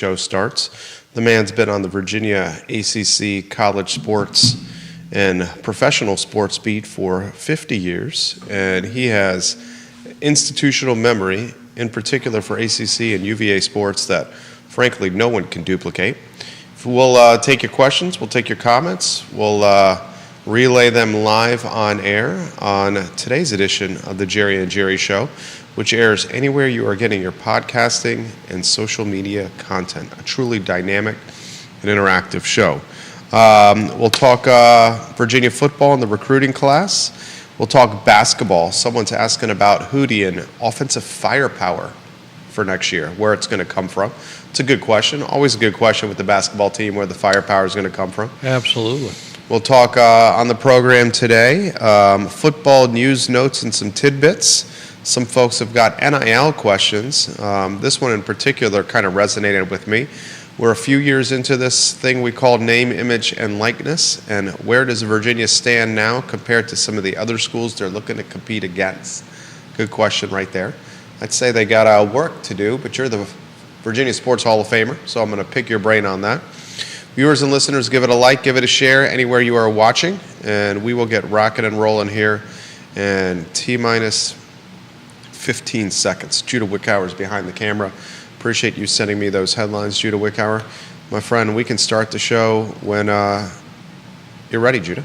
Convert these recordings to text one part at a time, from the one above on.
show starts. The man's been on the Virginia ACC college sports and professional sports beat for 50 years, and he has institutional memory, in particular for ACC and UVA sports, that frankly no one can duplicate. We'll take your questions, we'll take your comments, we'll relay them live on air on today's edition of the Jerry and Jerry Show, which airs anywhere you are getting your podcasting and social media content. A truly dynamic and interactive show. We'll talk Virginia football and the recruiting class. We'll talk basketball. Someone's asking about Hootie and offensive firepower for next year, where it's going to come from. It's a good question. Always a good question with the basketball team, where the firepower is going to come from. Absolutely. We'll talk on the program today, football news notes and some tidbits. Some folks have got NIL questions. This one in particular kind of resonated with me. We're a few years into this thing we call name, image, and likeness, and where does Virginia stand now compared to some of the other schools they're looking to compete against? Good question right there. I'd say they got work to do, but you're the Virginia Sports Hall of Famer, so I'm going to pick your brain on that. Viewers and listeners, give it a like, give it a share anywhere you are watching, and we will get rocking and rolling here in T-minus 15 seconds. Judah Wickower is behind the camera. Appreciate you sending me those headlines, Judah Wickower. My friend, we can start the show when you're ready, Judah.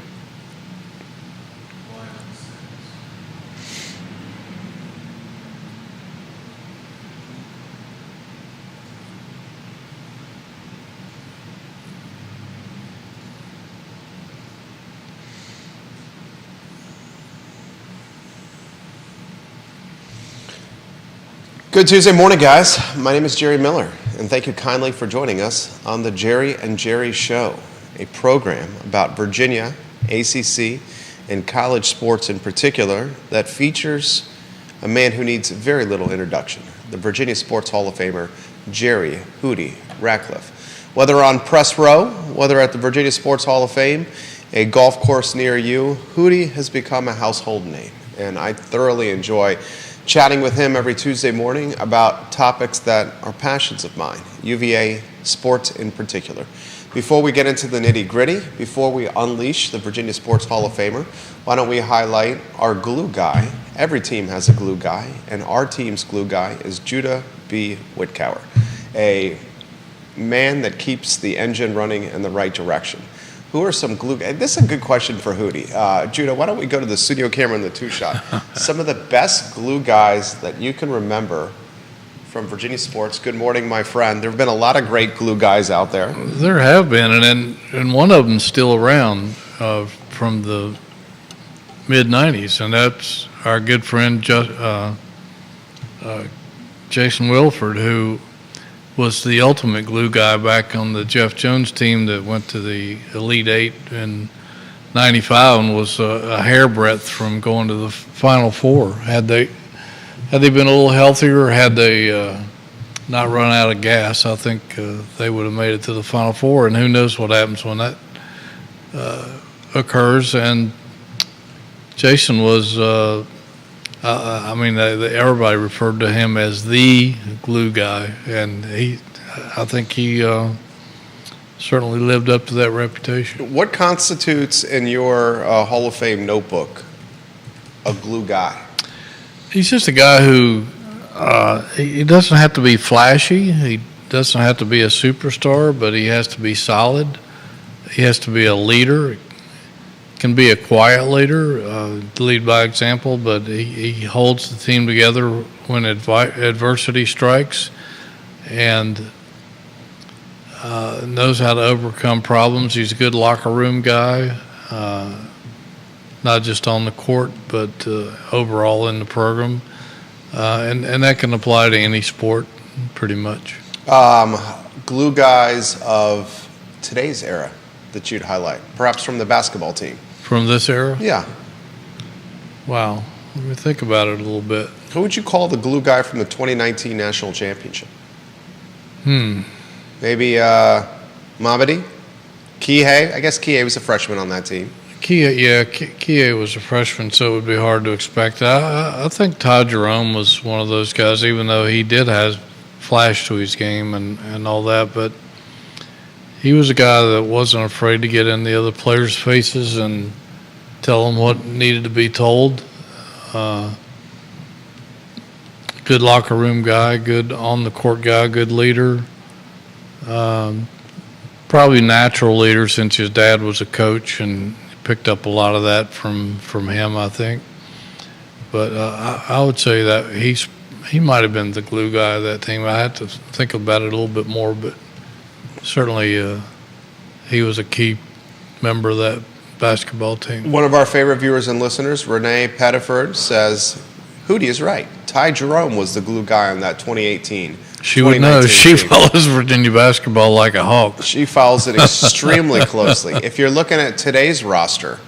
Good Tuesday morning, guys. My name is Jerry Miller, and thank you kindly for joining us on the Jerry and Jerry Show, a program about Virginia, ACC, and college sports in particular that features a man who needs very little introduction, the Virginia Sports Hall of Famer, Jerry Hootie Ratcliffe. Whether on press row, whether at the Virginia Sports Hall of Fame, a golf course near you, Hootie has become a household name, and I thoroughly enjoy chatting with him every Tuesday morning about topics that are passions of mine, UVA sports in particular. Before we get into the nitty-gritty, before we unleash the Virginia Sports Hall of Famer, why don't we highlight our glue guy? Every team has a glue guy, and our team's glue guy is Judah B. Wickower, a man that keeps the engine running in the right direction. Who are some glue guys? This is a good question for Hootie. Judah, why don't we go to the studio camera in the two-shot? Some of the best glue guys that you can remember from Virginia sports. Good morning, my friend. There have been a lot of great glue guys out there. There have been, and one of them's still around from the mid-'90s, and that's our good friend Jason Wilford, who was the ultimate glue guy back on the Jeff Jones team that went to the Elite Eight in '95 and was a hairbreadth from going to the Final Four. Had they been a little healthier, or had they not run out of gas, I think they would have made it to the Final Four. And who knows what happens when that occurs. And Jason was, everybody referred to him as the glue guy, and I think he certainly lived up to that reputation. What constitutes in your Hall of Fame notebook a glue guy? He's just a guy who he doesn't have to be flashy. He doesn't have to be a superstar, but he has to be solid. He has to be a leader. Can be a quiet leader, lead by example, but he holds the team together when adversity strikes, and knows how to overcome problems. He's a good locker room guy, not just on the court, but overall in the program, and that can apply to any sport pretty much. Glue guys of today's era that you'd highlight, perhaps from the basketball team. From this era? Yeah. Wow. Let me think about it a little bit. Who would you call the glue guy from the 2019 National Championship? Maybe Mabedi? Kihei? I guess Kihei was a freshman on that team. Kihei was a freshman, so it would be hard to expect. I think Todd Jerome was one of those guys, even though he did have flash to his game and all that, but he was a guy that wasn't afraid to get in the other players' faces and tell them what needed to be told. Good locker room guy, good on-the-court guy, good leader. Probably natural leader since his dad was a coach and picked up a lot of that from him, I think. But I would say that he might have been the glue guy of that team. I had to think about it a little bit more, but certainly he was a key member of that basketball team. One of our favorite viewers and listeners, Renee Pettiford, says Hootie is right. Ty Jerome was the glue guy on that 2018. She would know. She follows Virginia basketball like a hawk. She follows it extremely closely. If you're looking at today's roster,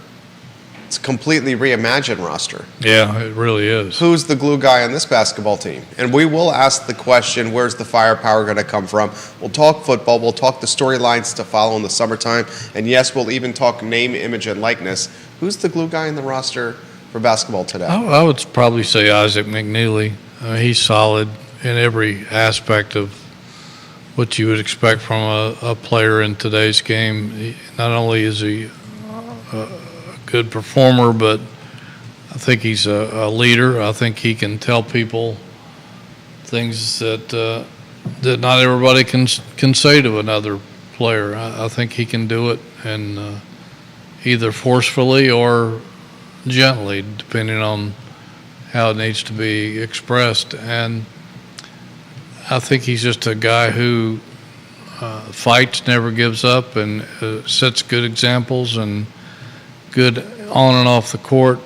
it's a completely reimagined roster. Yeah, it really is. Who's the glue guy on this basketball team? And we will ask the question, where's the firepower going to come from? We'll talk football. We'll talk the storylines to follow in the summertime. And yes, we'll even talk name, image, and likeness. Who's the glue guy in the roster for basketball today? I would probably say Isaac McNeely. He's solid in every aspect of what you would expect from a player in today's game. Not only is he a good performer, but I think he's a leader. I think he can tell people things that not everybody can say to another player. I think he can do it, and either forcefully or gently, depending on how it needs to be expressed. And I think he's just a guy who fights, never gives up, and sets good examples and good on and off the court.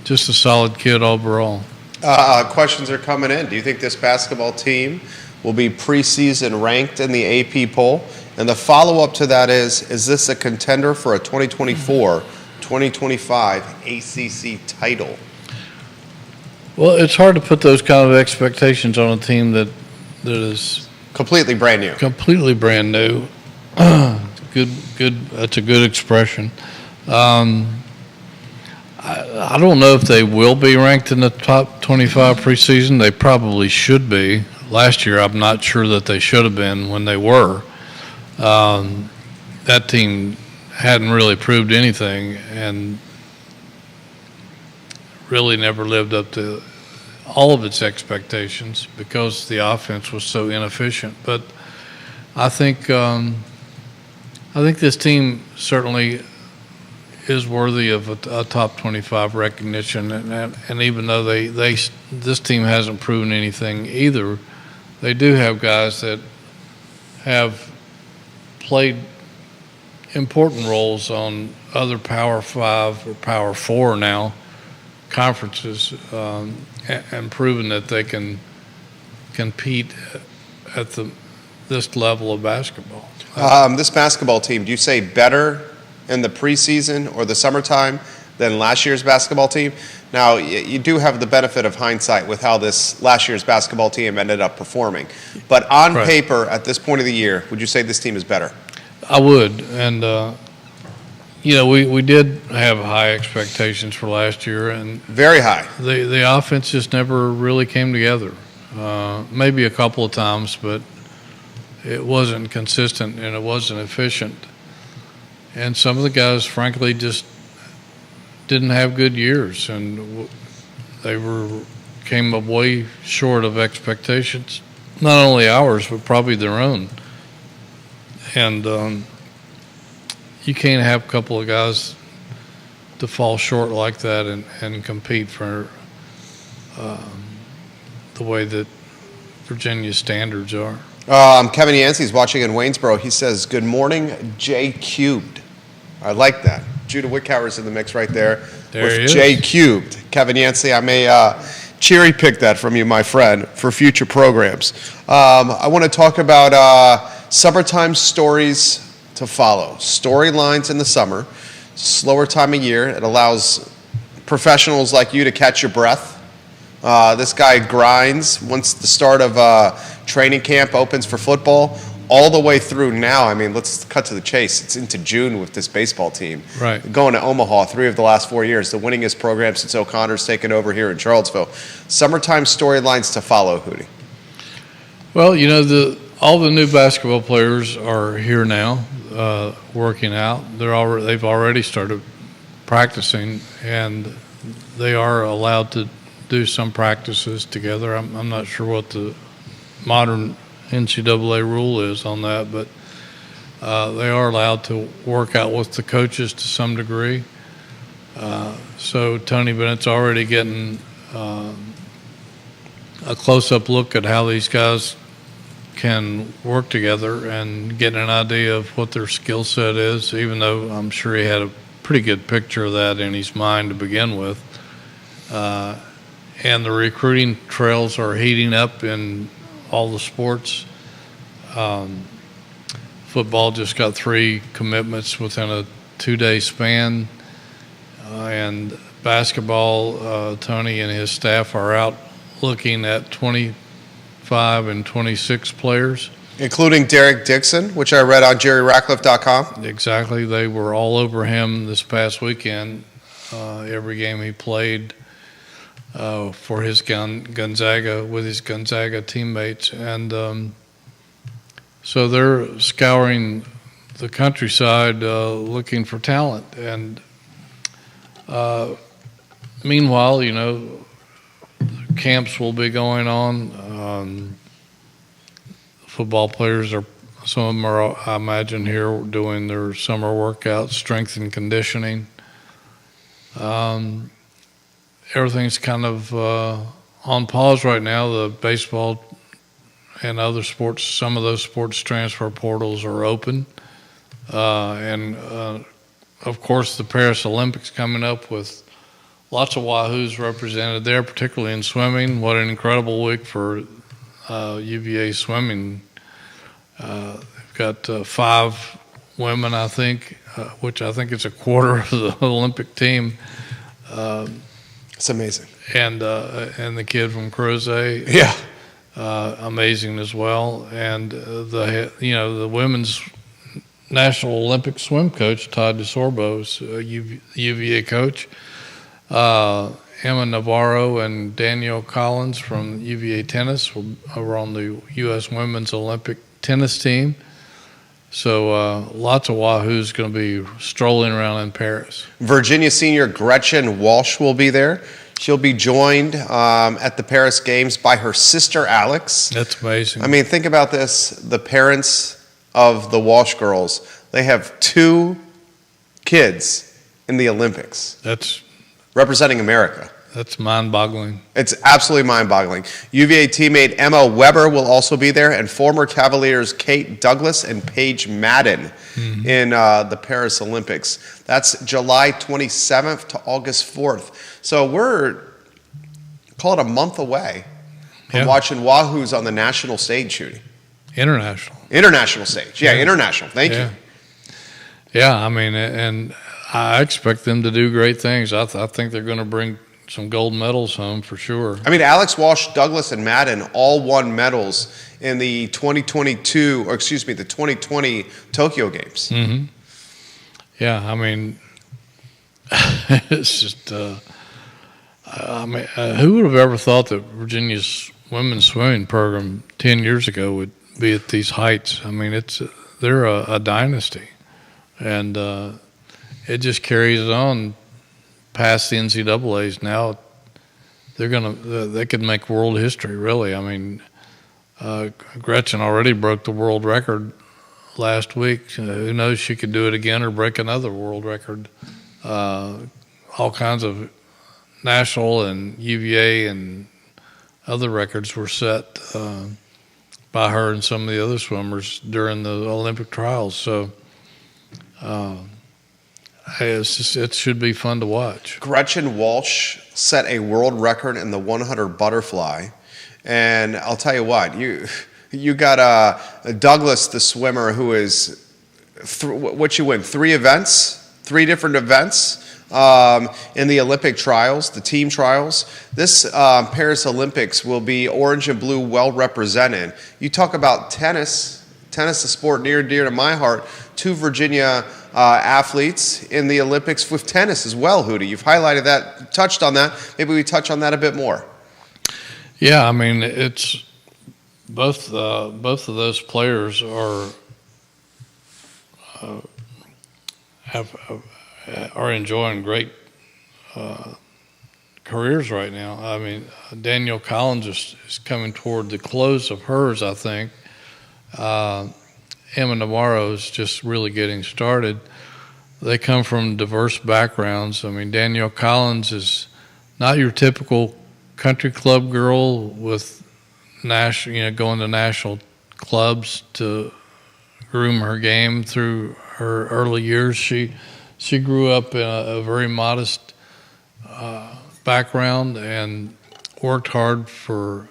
Just a solid kid overall. Questions are coming in. Do you think this basketball team will be preseason ranked in the AP poll? And the follow-up to that is this a contender for a 2024-2025 ACC title? Well, it's hard to put those kind of expectations on a team that is completely brand new. Completely brand new. Good. That's a good expression. I don't know if they will be ranked in the top 25 preseason. They probably should be. Last year, I'm not sure that they should have been when they were. That team hadn't really proved anything and really never lived up to all of its expectations because the offense was so inefficient. But I think this team certainly is worthy of a top 25 recognition, and even though this team hasn't proven anything either, they do have guys that have played important roles on other Power 5 or Power 4 now conferences, and proven that they can compete at this level of basketball. This basketball team, do you say better in the preseason or the summertime than last year's basketball team? Now, you do have the benefit of hindsight with how this last year's basketball team ended up performing. But on paper, at this point of the year, would you say this team is better? I would. And, we did have high expectations for last year. And very high. The offense just never really came together. Maybe a couple of times, but it wasn't consistent and it wasn't efficient. And some of the guys, frankly, just didn't have good years, and they came up way short of expectations, not only ours, but probably their own. And you can't have a couple of guys to fall short like that and compete for the way that Virginia's standards are. Kevin Yancey's watching in Waynesboro. He says, "Good morning, J Cubed." I like that. Judah Wickhauer's in the mix right there with J Cubed. Kevin Yancey, I may cherry pick that from you, my friend, for future programs. I want to talk about summertime stories to follow. Storylines in the summer, slower time of year. It allows professionals like you to catch your breath. This guy grinds once the start of training camp opens for football all the way through now. I mean, let's cut to the chase. It's into June with this baseball team. Right. Going to Omaha 3 of the last 4 years, the winningest program since O'Connor's taken over here in Charlottesville. Summertime storylines to follow, Hootie. Well, you know, all the new basketball players are here now, working out. They've already started practicing, and they are allowed to do some practices together. I'm not sure what the modern NCAA rule is on that, but they are allowed to work out with the coaches to some degree. So Tony Bennett's already getting a close-up look at how these guys can work together and get an idea of what their skill set is, even though I'm sure he had a pretty good picture of that in his mind to begin with. And the recruiting trails are heating up in all the sports. Football just got 3 commitments within a 2-day span. And basketball, Tony and his staff are out looking at 25 and 26 players. Including Derek Dixon, which I read on JerryRatcliffe.com. Exactly. They were all over him this past weekend. Every game he played for his Gonzaga, with his Gonzaga teammates. And so they're scouring the countryside looking for talent. And meanwhile, you know, camps will be going on. Football players some of them are, I imagine, here doing their summer workouts, strength and conditioning. Everything's kind of on pause right now. The baseball and other sports, some of those sports transfer portals are open. And of course, the Paris Olympics coming up with lots of Wahoos represented there, particularly in swimming. What an incredible week for UVA swimming. They've got 5 women, I think, which I think is a quarter of the Olympic team. It's amazing. And the kid from Crozet, Yeah. amazing as well. And the women's National Olympic swim coach, Todd DeSorbo's UVA coach. Emma Navarro and Danielle Collins from UVA Tennis were on the U.S. Women's Olympic tennis team. So lots of Wahoos going to be strolling around in Paris. Virginia senior Gretchen Walsh will be there. She'll be joined at the Paris Games by her sister, Alex. That's amazing. I mean, think about this. The parents of the Walsh girls, they have 2 kids in the Olympics representing America. That's mind-boggling. It's absolutely mind-boggling. UVA teammate Emma Weber will also be there, and former Cavaliers Kate Douglas and Paige Madden in the Paris Olympics. That's July 27th to August 4th. So we're, call it a month away from watching Wahoos on the national stage shooting. International stage. Yeah, international. Thank you. Yeah, I mean, and I expect them to do great things. I think they're going to bring some gold medals home for sure. I mean, Alex Walsh, Douglas, and Madden all won medals in the 2020 Tokyo Games. Mm-hmm. Yeah, I mean, it's just, who would have ever thought that Virginia's women's swimming program 10 years ago would be at these heights? I mean, they're a dynasty, and it just carries on past the NCAAs. Now they could make world history, really. I mean, Gretchen already broke the world record last week. Who knows, she could do it again or break another world record. All kinds of national and UVA and other records were set by her and some of the other swimmers during the Olympic trials. So it should be fun to watch. Gretchen Walsh set a world record in the 100 butterfly, and I'll tell you what, you got Douglas, the swimmer, who is what you win 3 different events in the Olympic trials, the team trials. This Paris Olympics will be orange and blue, well represented. You talk about tennis Tennis, a sport near and dear to my heart. 2 Virginia athletes in the Olympics with tennis as well, Hootie. You've highlighted that, touched on that. Maybe we touch on that a bit more. Yeah, I mean, it's both of those players are enjoying great careers right now. I mean, Danielle Collins is coming toward the close of hers, I think. Emma Navarro is just really getting started. They come from diverse backgrounds. I mean, Danielle Collins is not your typical country club girl with going to national clubs to groom her game through her early years. She grew up in a very modest background and worked hard for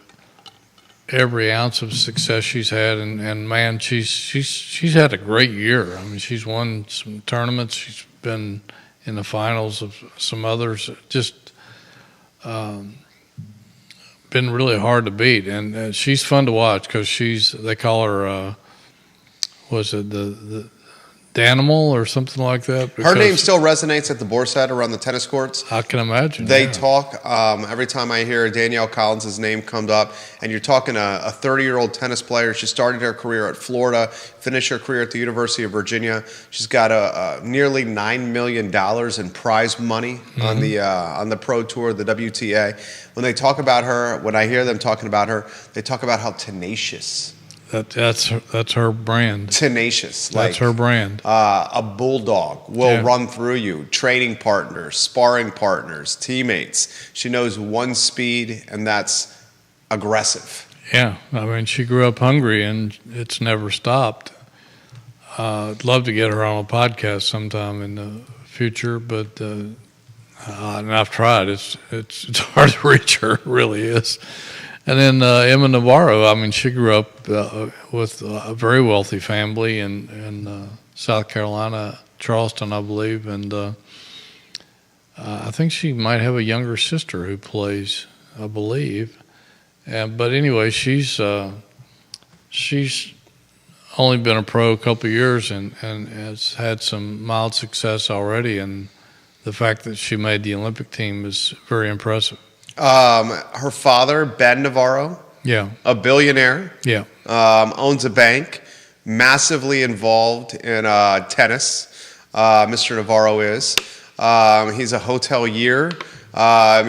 every ounce of success she's had, and man, she's had a great year. I mean, she's won some tournaments. She's been in the finals of some others. Just been really hard to beat, and she's fun to watch because they call her was it the Danimal or something like that? Her name still resonates at the Boar's-Head around the tennis courts. I can imagine. They talk, every time I hear Danielle Collins' name come up, and you're talking a 30-year-old tennis player. She started her career at Florida, finished her career at the University of Virginia. She's got nearly $9 million in prize money on the Pro Tour, the WTA. When they talk about her, when I hear them talking about her, they talk about how tenacious. That's her brand. Tenacious. That's her brand. A bulldog will run through you. Training partners, sparring partners, teammates. She knows one speed, and that's aggressive. Yeah. I mean, she grew up hungry, and it's never stopped. I'd love to get her on a podcast sometime in the future, but and I've tried. It's hard to reach her. It really is. And then Emma Navarro, I mean, she grew up with a very wealthy family in South Carolina, Charleston, I believe. And I think she might have a younger sister who plays, I believe. But anyway, she's only been a pro a couple of years and has had some mild success already. And the fact that she made the Olympic team is very impressive. Her father, Ben Navarro, a billionaire, owns a bank, massively involved in tennis. Mr. Navarro is. He's a hotelier.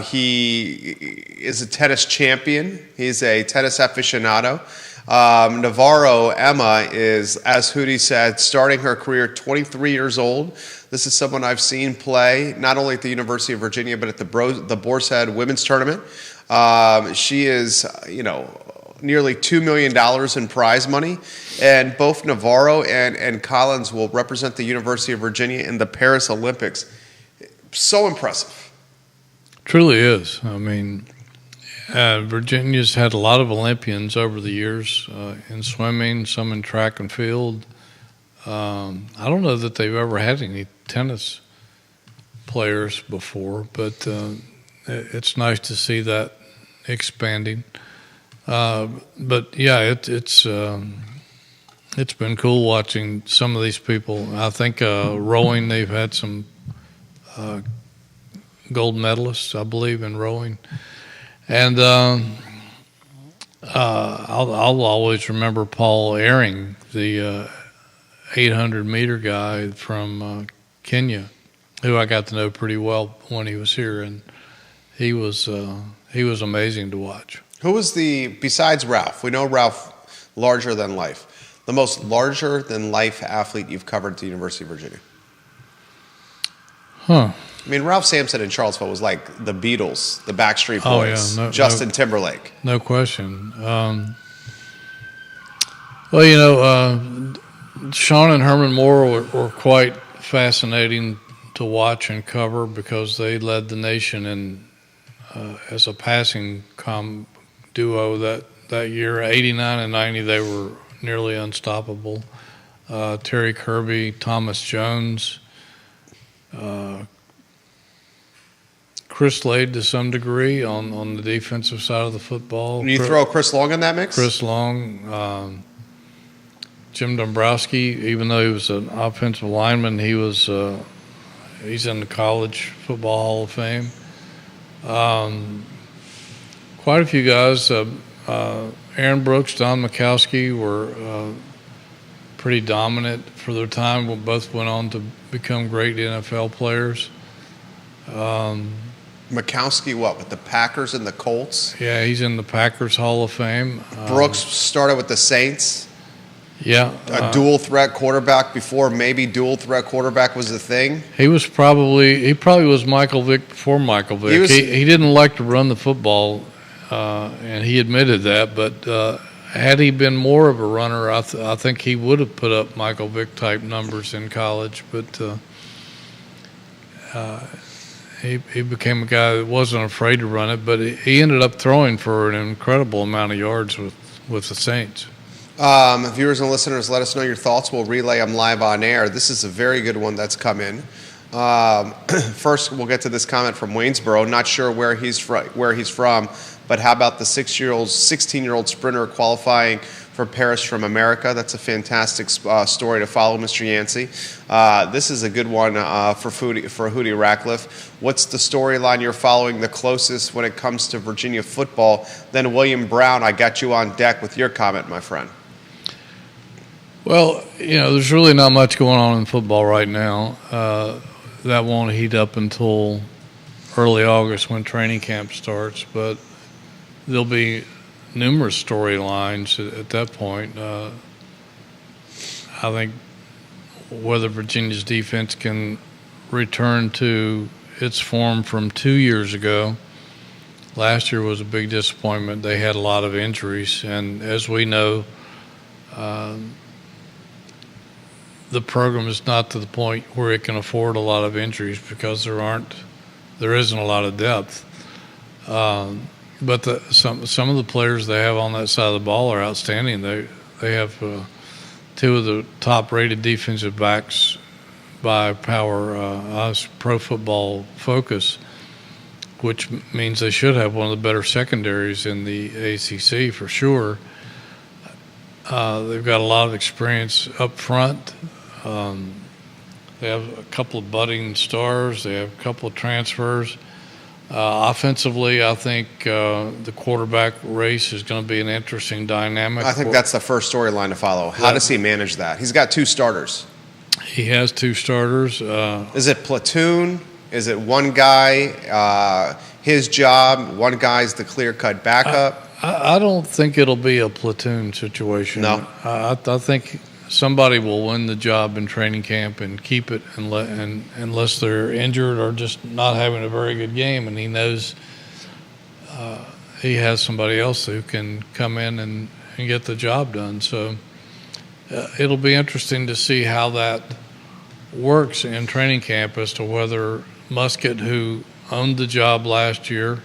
He is a tennis champion. He's a tennis aficionado. Navarro, Emma, is, as Hootie said, starting her career at 23 years old. This is someone I've seen play not only at the University of Virginia, but at the Boar's-Head Women's Tournament. She is, nearly $2 million in prize money. And both Navarro and Collins will represent the University of Virginia in the Paris Olympics. So impressive. Truly is. I mean, Virginia's had a lot of Olympians over the years in swimming, some in track and field. I don't know that they've ever had any tennis players before, but it's nice to see that expanding. But yeah, it's been cool watching some of these people. I think rowing, they've had some gold medalists, I believe, in rowing. And I'll always remember Paul Ehring, the 800-meter guy from Kenya, who I got to know pretty well when he was here, and he was amazing to watch. Who was besides Ralph? We know Ralph, larger than life. The most larger than life athlete you've covered at the University of Virginia? Huh. I mean, Ralph Sampson in Charlottesville was like the Beatles, the Backstreet Boys, Justin Timberlake. No question. Sean and Herman Moore were quite fascinating to watch and cover because they led the nation in as a passing duo that year. 89 and 90, they were nearly unstoppable. Terry Kirby, Thomas Jones, Chris Slade to some degree on the defensive side of the football. Can you throw Chris Long in that mix? Chris Long, Jim Dombrowski, even though he was an offensive lineman, he's in the College Football Hall of Fame. Quite a few guys. Aaron Brooks, Don Mikowski were pretty dominant for their time. Both went on to become great NFL players. Mikowski, what, with the Packers and the Colts? Yeah, he's in the Packers Hall of Fame. Brooks started with the Saints. Yeah. A dual threat quarterback before maybe dual threat quarterback was a thing. He probably was Michael Vick before Michael Vick. He didn't like to run the football, and he admitted that. But had he been more of a runner, I think he would have put up Michael Vick type numbers in college. But he became a guy that wasn't afraid to run it. But he ended up throwing for an incredible amount of yards with the Saints. Viewers and listeners, let us know your thoughts. We'll relay them live on air. This is a very good one that's come in. First, we'll get to this comment from Waynesboro. Not sure where he's from, but how about the 16-year-old sprinter qualifying for Paris from America? That's a fantastic story to follow, Mr. Yancey. This is a good one for Hootie Ratcliffe. What's the storyline you're following the closest when it comes to Virginia football? Then William Brown, I got you on deck with your comment, my friend. Well, there's really not much going on in football right now. That won't heat up until early August when training camp starts, but there'll be numerous storylines at that point. I think whether Virginia's defense can return to its form from 2 years ago. Last year was a big disappointment. They had a lot of injuries, and as we know, the program is not to the point where it can afford a lot of injuries because there isn't a lot of depth. But some of the players they have on that side of the ball are outstanding. They have two of the top-rated defensive backs by Pro Football Focus, which means they should have one of the better secondaries in the ACC for sure. They've got a lot of experience up front. They have a couple of budding stars. They have a couple of transfers. Offensively, I think the quarterback race is going to be an interesting dynamic. I think that's the first storyline to follow. How does he manage that? He's got two starters. He has two starters. Is it platoon? Is it one guy, his job, one guy's the clear-cut backup? I don't think it'll be a platoon situation. No. I think somebody will win the job in training camp and keep it unless they're injured or just not having a very good game, and he knows he has somebody else who can come in and get the job done. So it'll be interesting to see how that works in training camp as to whether Musket, who owned the job last year,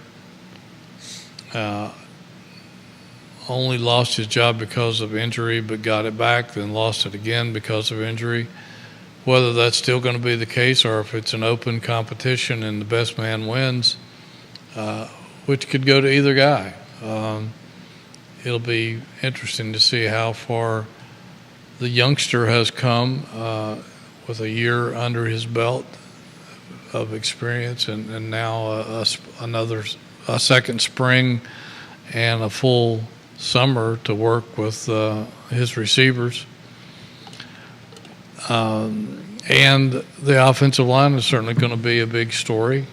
only lost his job because of injury but got it back, then lost it again because of injury. Whether that's still going to be the case or if it's an open competition and the best man wins, which could go to either guy. It'll be interesting to see how far the youngster has come with a year under his belt of experience and now a second spring and a full summer to work with his receivers. And the offensive line is certainly going to be a big story.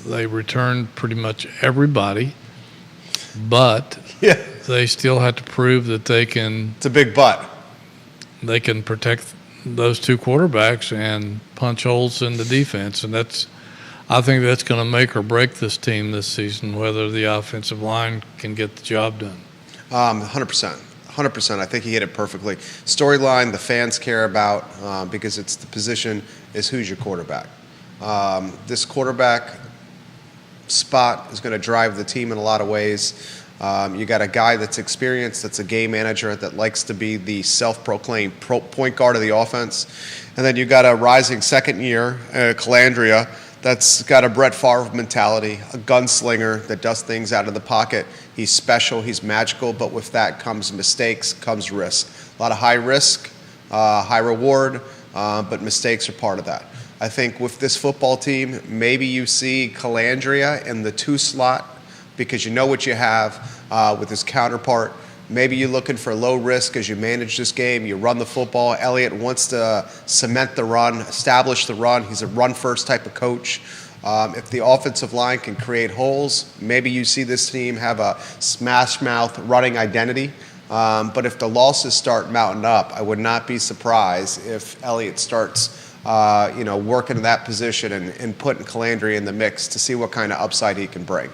They returned pretty much everybody, but they still have to prove that they can. It's a big but. They can protect those two quarterbacks and punch holes in the defense, and I think that's going to make or break this team this season, whether the offensive line can get the job done. 100%. 100%. I think he hit it perfectly. Storyline the fans care about because it's the position is who's your quarterback. This quarterback spot is going to drive the team in a lot of ways. You got a guy that's experienced, that's a game manager, that likes to be the self-proclaimed point guard of the offense. And then you got a rising second year, Calandria, that's got a Brett Favre mentality, a gunslinger that does things out of the pocket. He's special, he's magical, but with that comes mistakes, comes risk. A lot of high risk, high reward, but mistakes are part of that. I think with this football team, maybe you see Calandria in the 2 slot because you know what you have with his counterpart. Maybe you're looking for low risk as you manage this game. You run the football. Elliott wants to cement the run, establish the run. He's a run-first type of coach. If the offensive line can create holes, maybe you see this team have a smash-mouth running identity. But if the losses start mounting up, I would not be surprised if Elliott starts working in that position and putting Calandria in the mix to see what kind of upside he can bring.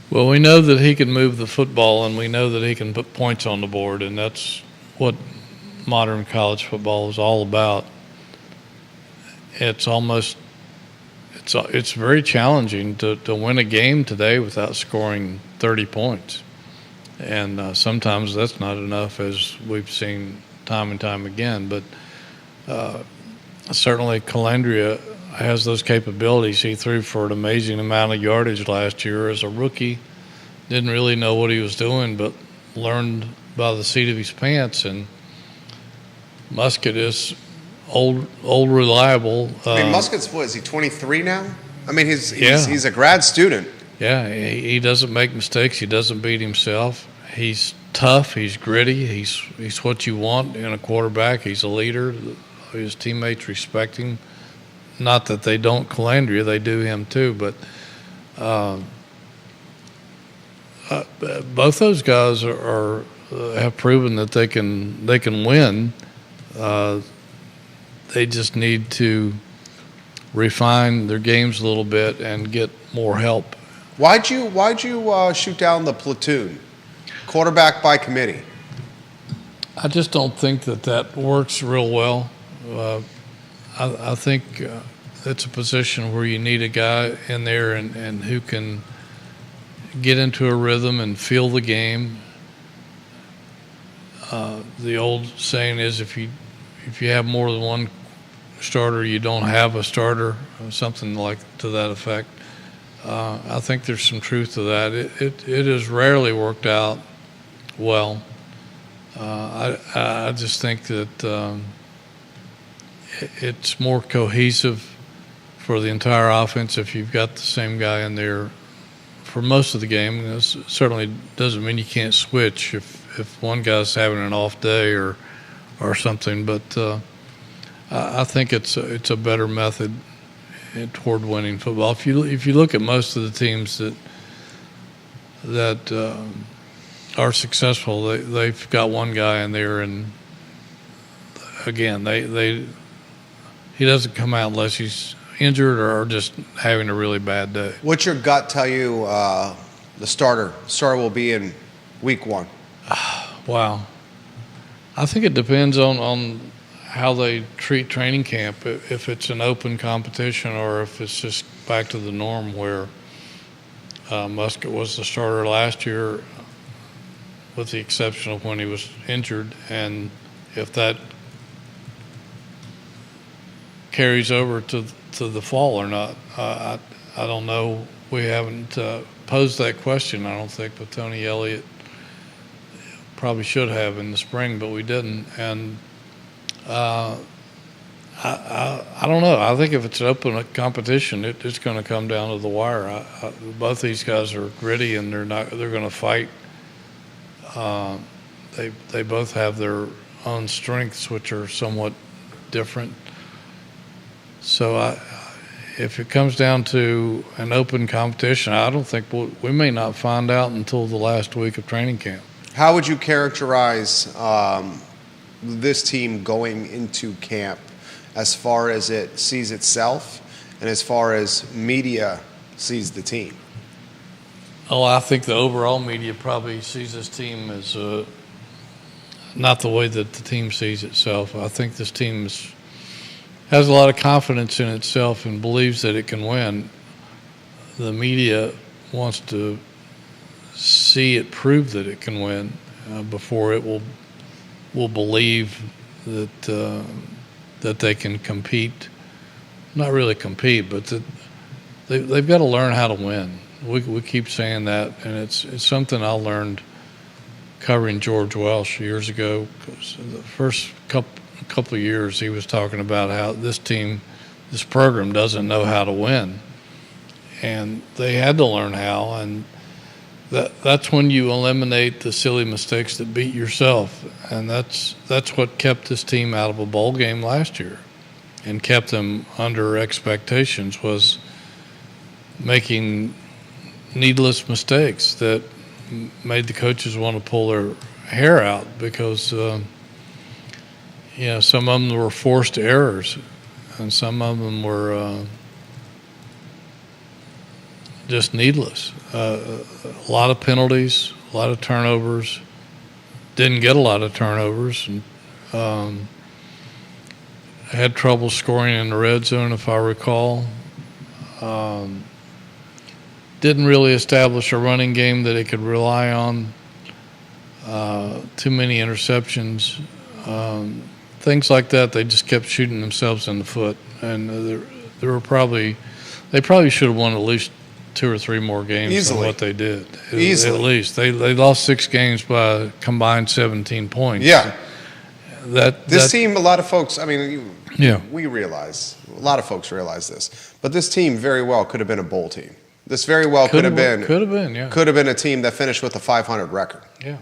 Well, we know that he can move the football, and we know that he can put points on the board, and that's what modern college football is all about. It's very challenging to win a game today without scoring 30 points. And sometimes that's not enough, as we've seen time and time again. But certainly Calandria has those capabilities. He threw for an amazing amount of yardage last year as a rookie. Didn't really know what he was doing, but learned by the seat of his pants. And Muskett is old reliable. I mean, Muskett's what, is he 23 now? I mean, he's a grad student. Yeah, he doesn't make mistakes. He doesn't beat himself. He's tough. He's gritty. He's what you want in a quarterback. He's a leader. His teammates respect him. Not that they don't Calandria, they do him too. But both those guys have proven that they can win. They just need to refine their games a little bit and get more help. Why'd you shoot down the platoon? Quarterback by committee. I just don't think that works real well. I think it's a position where you need a guy in there and who can get into a rhythm and feel the game. The old saying is if you have more than one starter, you don't have a starter, something like to that effect. I think there's some truth to that. It has rarely worked out well. I just think that it's more cohesive for the entire offense if you've got the same guy in there for most of the game. This certainly doesn't mean you can't switch if one guy's having an off day or something, but I think it's a better method toward winning football. If you look at most of the teams that are successful, they've got one guy in there, and again, he doesn't come out unless he's injured or just having a really bad day. What's your gut tell you the starter will be in week 1? Wow. I think it depends on how they treat training camp, if it's an open competition or if it's just back to the norm where Muskett was the starter last year with the exception of when he was injured, and if that carries over to the fall or not. I don't know. We haven't posed that question, I don't think, with Tony Elliott. Probably should have in the spring, but we didn't. And I don't know. I think if it's an open competition, it's going to come down to the wire. Both these guys are gritty, and they're going to fight. They both have their own strengths, which are somewhat different. So if it comes down to an open competition, I don't think we may not find out until the last week of training camp. How would you characterize this team going into camp as far as it sees itself and as far as media sees the team? Oh, I think the overall media probably sees this team as not the way that the team sees itself. I think this team has a lot of confidence in itself and believes that it can win. The media wants to see it prove that it can win before it will believe that they can compete. Not really compete, but that they've got to learn how to win. We keep saying that, and it's something I learned covering George Welsh years ago. 'Cause the first couple of years, he was talking about how this program doesn't know how to win, and they had to learn how. And that's when you eliminate the silly mistakes that beat yourself, and that's what kept this team out of a bowl game last year, and kept them under expectations, was making needless mistakes that made the coaches want to pull their hair out, because some of them were forced errors, and some of them were just needless. A lot of penalties, a lot of turnovers. Didn't get a lot of turnovers, and had trouble scoring in the red zone, if I recall. Didn't really establish a running game that it could rely on. Too many interceptions. Things like that. They just kept shooting themselves in the foot, and they probably should have won at least 2 or 3 more games Easily. than what they did. Easily. At least they lost 6 games by a combined 17 points. Yeah. This team, a lot of folks, I mean, Yeah. we realize, a lot of folks realize this, but this team very well could have been a bowl team. This very well could have been a team that finished with a 500 record. Yeah.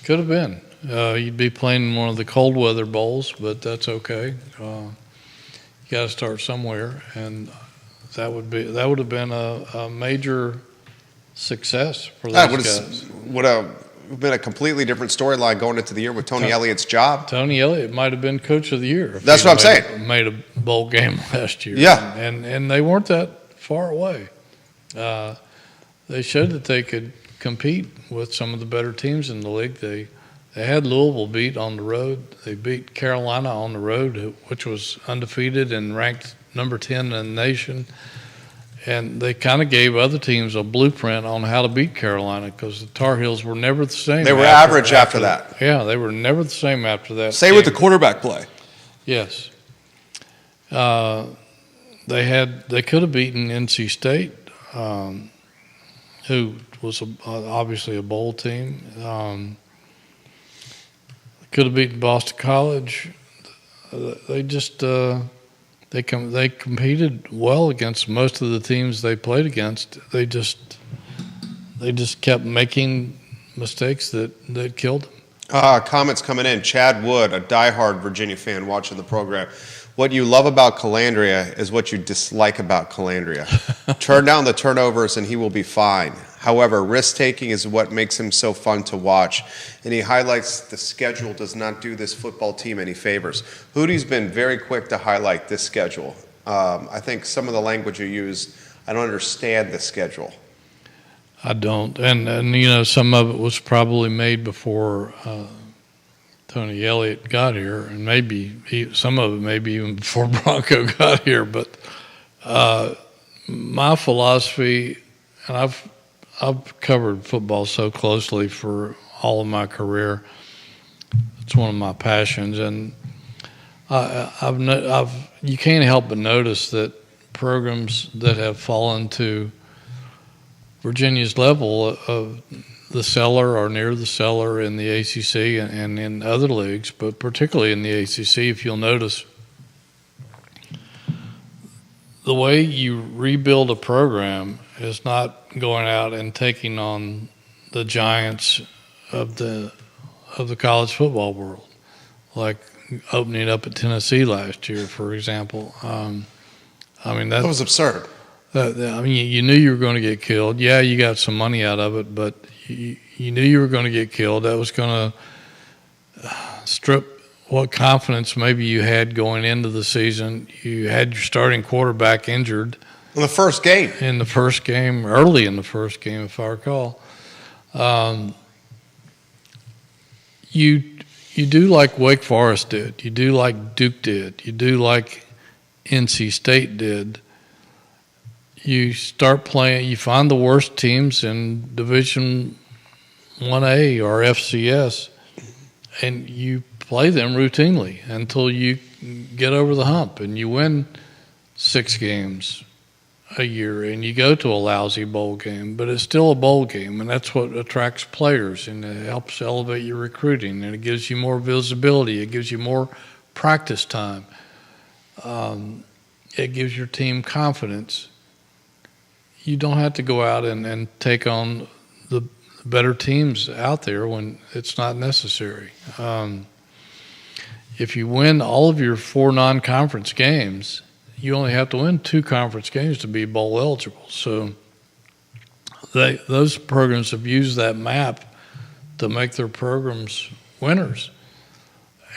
Could have been. You'd be playing in one of the cold weather bowls, but that's okay. You got to start somewhere, and that would have been a major success for those guys. Would have been a completely different storyline going into the year with Tony Elliott's job. Tony Elliott might have been coach of the year. That's what I'm saying. Made a bowl game last year. Yeah. And they weren't that far away. They showed that they could compete with some of the better teams in the league. They had Louisville beat on the road. They beat Carolina on the road, which was undefeated and ranked number 10 in the nation. And they kind of gave other teams a blueprint on how to beat Carolina, because the Tar Heels were never the same. They were average after that. Yeah, they were never the same after that. Say with the quarterback play. Yes. They could have beaten NC State, who was obviously a bowl team. Could have beaten Boston College. They just they competed well against most of the teams they played against. They just kept making mistakes that killed them. Comments coming in. Chad Wood, a diehard Virginia fan watching the program. What you love about Calandria is what you dislike about Calandria. Turn down the turnovers and he will be fine. However, risk-taking is what makes him so fun to watch. And he highlights the schedule does not do this football team any favors. Hootie's been very quick to highlight this schedule. I think some of the language you used, I don't understand the schedule. I don't. And some of it was probably made before Tony Elliott got here, and maybe some of it maybe even before Bronco got here. But my philosophy, and I've covered football so closely for all of my career. It's one of my passions, and you can't help but notice that programs that have fallen to Virginia's level of the cellar or near the cellar in the ACC and in other leagues, but particularly in the ACC, if you'll notice, the way you rebuild a program is not going out and taking on the giants of the college football world, like opening up at Tennessee last year, for example. That was absurd. You knew you were going to get killed. Yeah, you got some money out of it, but you knew you were going to get killed. That was going to strip what confidence maybe you had going into the season. You had your starting quarterback injured in the first game. Early in the first game, if I recall. You do like Wake Forest did. You do like Duke did. You do like NC State did. You start playing, you find the worst teams in Division 1A or FCS, and you play them routinely until you get over the hump and you win 6 games a year and you go to a lousy bowl game, but it's still a bowl game, and that's what attracts players, and it helps elevate your recruiting, and it gives you more visibility. It gives you more practice time. It gives your team confidence. You don't have to go out and take on the better teams out there when it's not necessary. If you win all of your 4 non-conference games, you only have to win 2 conference games to be bowl eligible. So those programs have used that map to make their programs winners.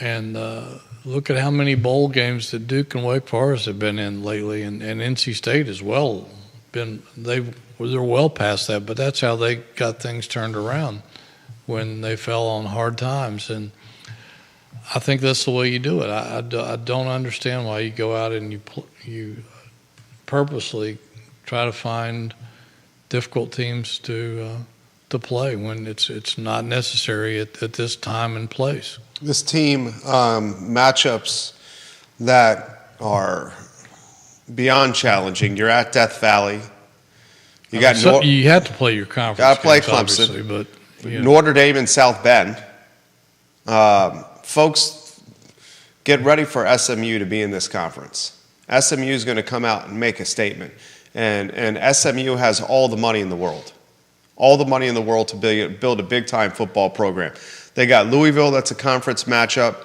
And look at how many bowl games that Duke and Wake Forest have been in lately, and NC State as well. They're well past that, but that's how they got things turned around when they fell on hard times. And I think that's the way you do it. I don't understand why you go out and you purposely try to find difficult teams to play when it's not necessary at this time and place. This team matchups that are beyond challenging. You're at Death Valley. You have to play your conference. Got to play games, Clemson, but Notre Dame and South Bend. Folks, get ready for SMU to be in this conference. SMU is going to come out and make a statement, and SMU has all the money in the world, to build a big-time football program. They got Louisville, that's a conference matchup.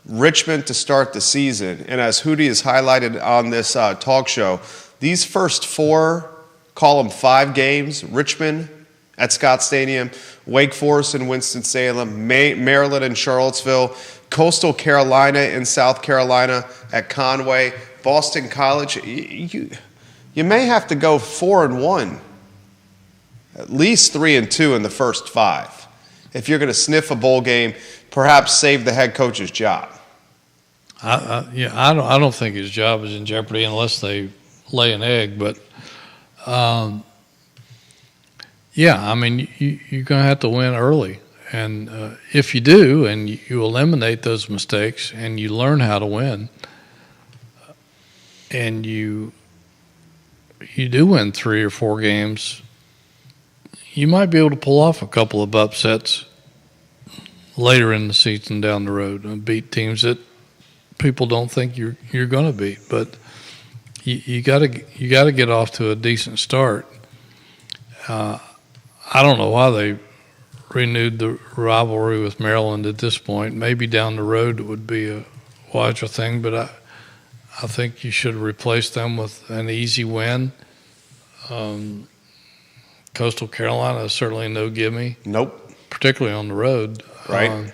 Richmond to start the season, and as Hootie has highlighted on this talk show, these first 4, call them 5 games: Richmond at Scott Stadium, Wake Forest in Winston-Salem, Maryland and Charlottesville, Coastal Carolina in South Carolina at Conway, Boston College. You may have to go 4-1, at least 3-2 in the first 5. If you're going to sniff a bowl game, perhaps save the head coach's job. I don't think his job is in jeopardy unless they lay an egg. But I mean, you're going to have to win early, and if you do, and you eliminate those mistakes, and you learn how to win, and you do win 3 or 4 games, you might be able to pull off a couple of upsets later in the season down the road and beat teams that people don't think you're going to beat. But you got to get off to a decent start. I don't know why they renewed the rivalry with Maryland at this point. Maybe down the road it would be a wiser thing, but I think you should replace them with an easy win. Coastal Carolina is certainly no gimme. Nope. Particularly on the road. Right.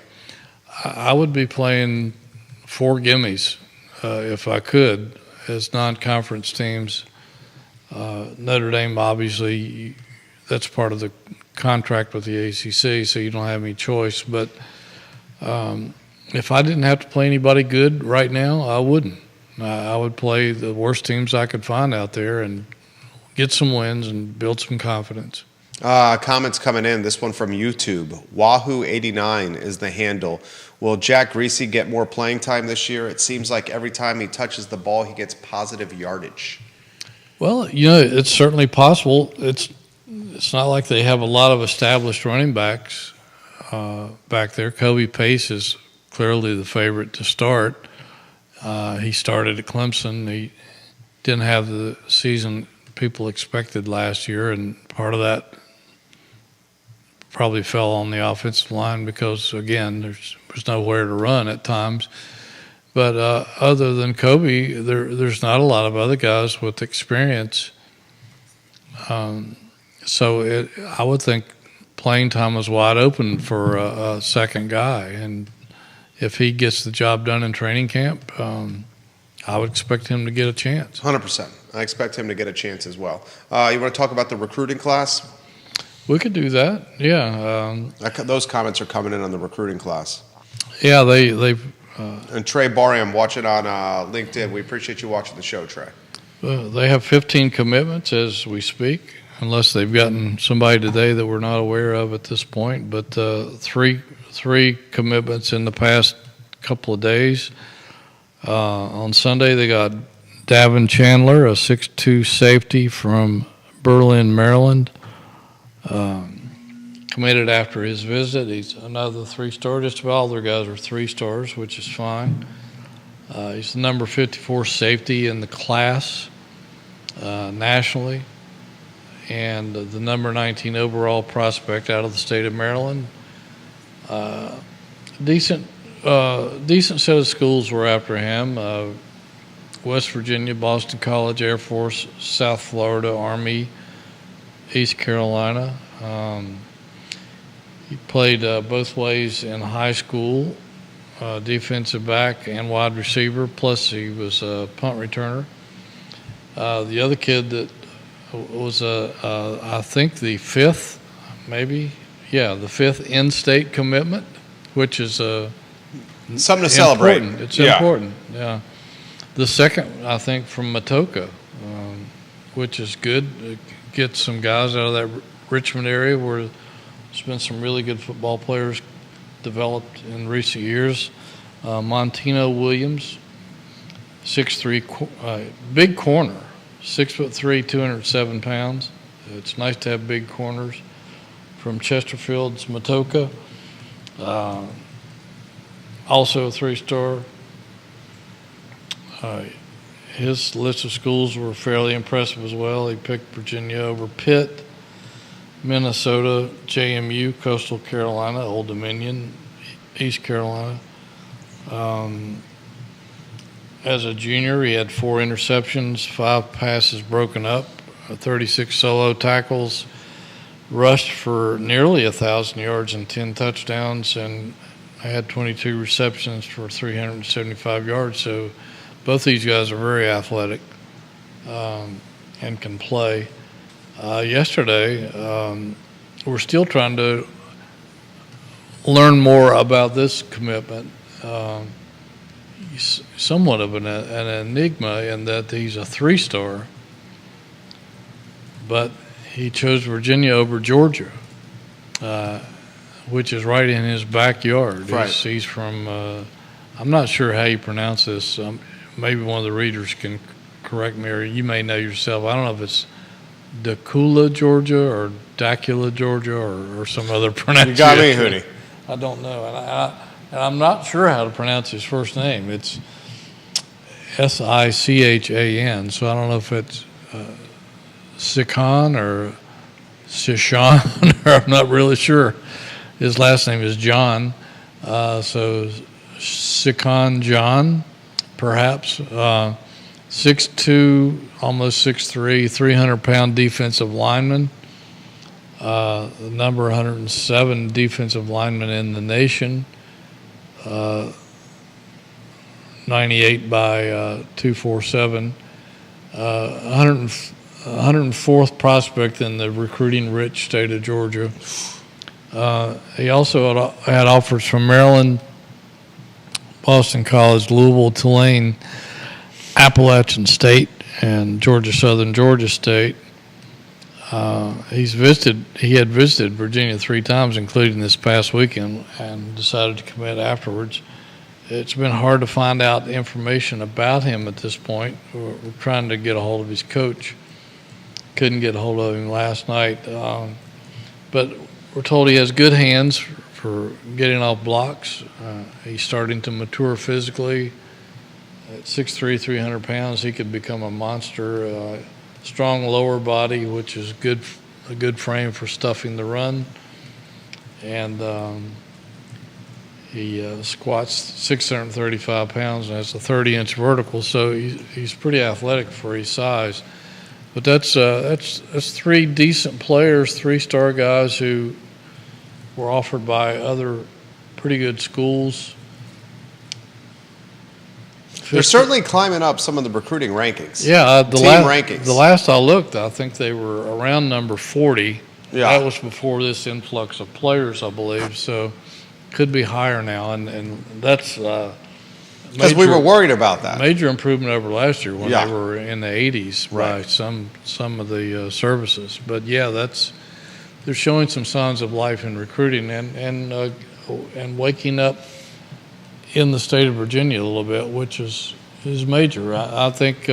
I would be playing 4 gimmies if I could as non-conference teams. Notre Dame, obviously, that's part of the contract with the ACC, so you don't have any choice. But if I didn't have to play anybody good right now, I wouldn't. I would play the worst teams I could find out there and get some wins and build some confidence. Comments coming in. This one from YouTube. Wahoo89 is the handle. Will Jack Greasy get more playing time this year? It seems like every time he touches the ball, he gets positive yardage. Well, it's certainly possible. It's not like they have a lot of established running backs back there. Kobe Pace is clearly the favorite to start. He started at Clemson. He didn't have the season people expected last year, and part of that probably fell on the offensive line because, again, there's nowhere to run at times. But other than Kobe, there's not a lot of other guys with experience. So I would think playing time was wide open for a second guy. And if he gets the job done in training camp, I would expect him to get a chance. 100%. I expect him to get a chance as well. You want to talk about the recruiting class? We could do that, yeah. Those comments are coming in on the recruiting class. Yeah, they've... and Trey Barham watching on LinkedIn. We appreciate you watching the show, Trey. They have 15 commitments as we speak, unless they've gotten somebody today that we're not aware of at this point. But three commitments in the past couple of days. On Sunday, they got Davin Chandler, a 6'2 safety from Berlin, Maryland. Committed after his visit. He's another 3-star. Just about all their guys are 3-stars, which is fine. He's the number 54 safety in the class nationally, and the number 19 overall prospect out of the state of Maryland. Decent set of schools were after him. West Virginia, Boston College, Air Force, South Florida, Army, East Carolina. He played both ways in high school, defensive back and wide receiver, plus he was a punt returner. The other kid that was, I think, the fifth in-state commitment, which is something to celebrate. It's important, yeah. The second, I think, from Matoka, which is good. Get some guys out of that Richmond area where there's been some really good football players developed in recent years. Montino Williams, 6'3", big corner, 6'3", 207 pounds. It's nice to have big corners. From Chesterfield's Matoka, also a 3-star. His list of schools were fairly impressive as well. He picked Virginia over Pitt, Minnesota, JMU, Coastal Carolina, Old Dominion, East Carolina. As a junior, he had 4 interceptions, 5 passes broken up, 36 solo tackles, rushed for nearly 1,000 yards and 10 touchdowns, and had 22 receptions for 375 yards. So both these guys are very athletic and can play. Yesterday, we're still trying to learn more about this commitment. He's somewhat of an enigma in that he's a 3-star, but he chose Virginia over Georgia, which is right in his backyard. Right. He's from, I'm not sure how you pronounce this. Maybe one of the readers can correct me, or you may know yourself. I don't know if it's Dacula, Georgia, or Dacula, Georgia, or some other pronunciation. You got me, Hootie. I don't know. And I'm not sure how to pronounce his first name. It's Sichan, so I don't know if it's Sikhan or Sishan, or I'm not really sure. His last name is John, so Sikhan John, perhaps. 6'2", almost 6'3", 300-pound defensive lineman. The number 107 defensive lineman in the nation. 98 by 247. 104th prospect in the recruiting-rich state of Georgia. He also had offers from Maryland, Boston College, Louisville, Tulane, Appalachian State, and Georgia Southern Georgia State. He had visited Virginia 3 times, including this past weekend, and decided to commit afterwards. It's been hard to find out information about him at this point. We're trying to get a hold of his coach. Couldn't get a hold of him last night. But we're told he has good hands for getting off blocks. He's starting to mature physically. At 6'3", 300 pounds, he could become a monster. Strong lower body, which is a good frame for stuffing the run. And he squats 635 pounds and has a 30-inch vertical, so he's pretty athletic for his size. But that's 3 decent players, 3-star guys who were offered by other pretty good schools. They're certainly climbing up some of the recruiting rankings. Yeah, rankings. The last I looked, I think they were around number 40. Yeah. That was before this influx of players, I believe. So could be higher now, and that's because we were worried about that. Major improvement over last year when Yeah. they were in the 80s by Right. some of the services. But yeah, they're showing some signs of life in recruiting and waking up in the state of Virginia a little bit, which is is major. I think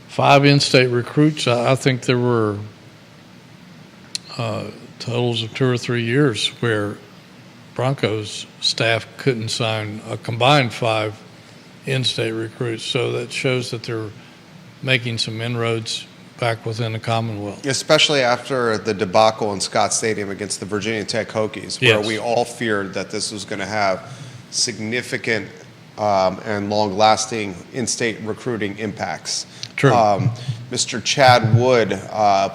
5 in-state recruits. I think there were totals of 2 or 3 years where Broncos staff couldn't sign a combined 5 in-state recruits. So that shows that they're making some inroads back within the Commonwealth. Especially after the debacle in Scott Stadium against the Virginia Tech Hokies, where Yes. we all feared that this was going to have significant and long-lasting in-state recruiting impacts. True. Mr. Chad Wood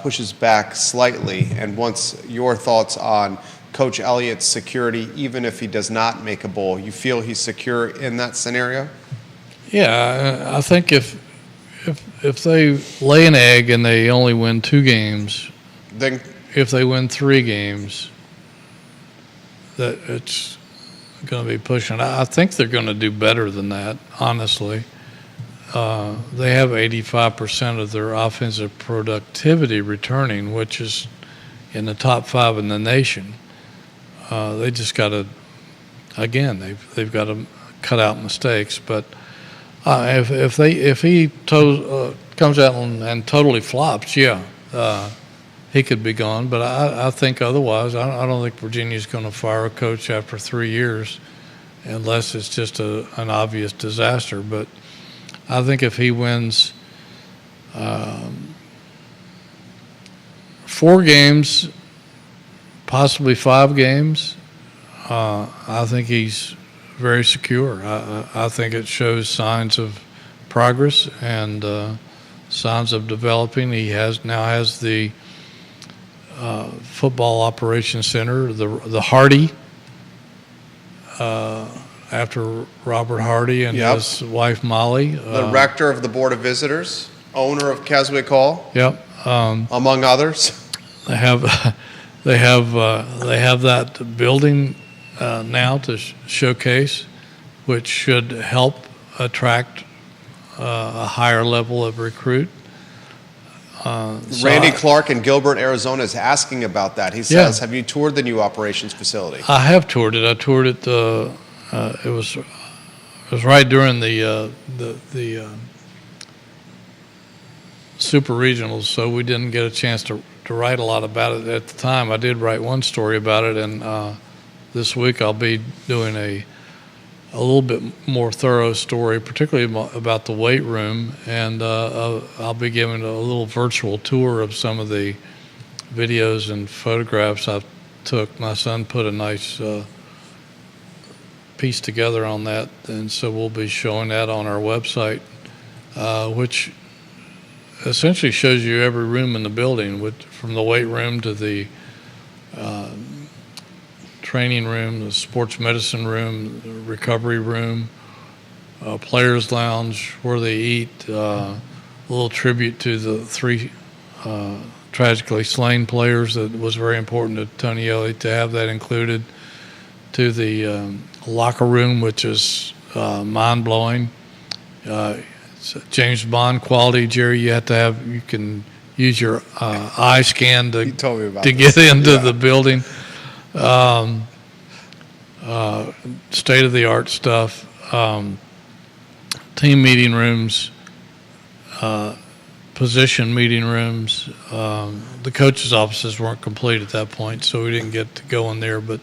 pushes back slightly and wants your thoughts on Coach Elliott's security, even if he does not make a bowl. You feel he's secure in that scenario? Yeah, I think if they lay an egg and they only win 2 games, Then if they win 3 games, that it's going to be pushing. I think they're going to do better than that, honestly. They have 85% of their offensive productivity returning, which is in the top 5 in the nation. They just got to, again, they've got to cut out mistakes. But if he comes out and totally flops, he could be gone. But I think otherwise. I don't think Virginia's going to fire a coach after 3 years, unless it's just an obvious disaster. But I think if he wins 4 games, possibly 5 games, I think he's very secure. I think it shows signs of progress and signs of developing. He now has the football operations center, the Hardy, after Robert Hardy and Yep. his wife Molly. the rector of the Board of Visitors, owner of Keswick Hall, Yep. among others. They have that building now to showcase, which should help attract a higher level of recruit. Randy Clark in Gilbert, Arizona is asking about that. He says, have you toured the new operations facility? I have toured it. I toured it. It was right during the super regionals, so we didn't get a chance to write a lot about it at the time. I did write one story about it, and this week I'll be doing a little bit more thorough story, particularly about the weight room, and I'll be giving a little virtual tour of some of the videos and photographs I took. My son put a nice piece together on that, and so we'll be showing that on our website, which essentially shows you every room in the building, from the weight room to the training room, the sports medicine room, the recovery room, players lounge where they eat, a little tribute to the 3 tragically slain players. That was very important to Tony Elliott to have that included, to the locker room, which is mind-blowing. It's James Bond quality, Jerry. You can use your eye scan to told me about get into the building. State-of-the-art stuff. Team meeting rooms, position meeting rooms. The coaches' offices weren't complete at that point, so we didn't get to go in there. But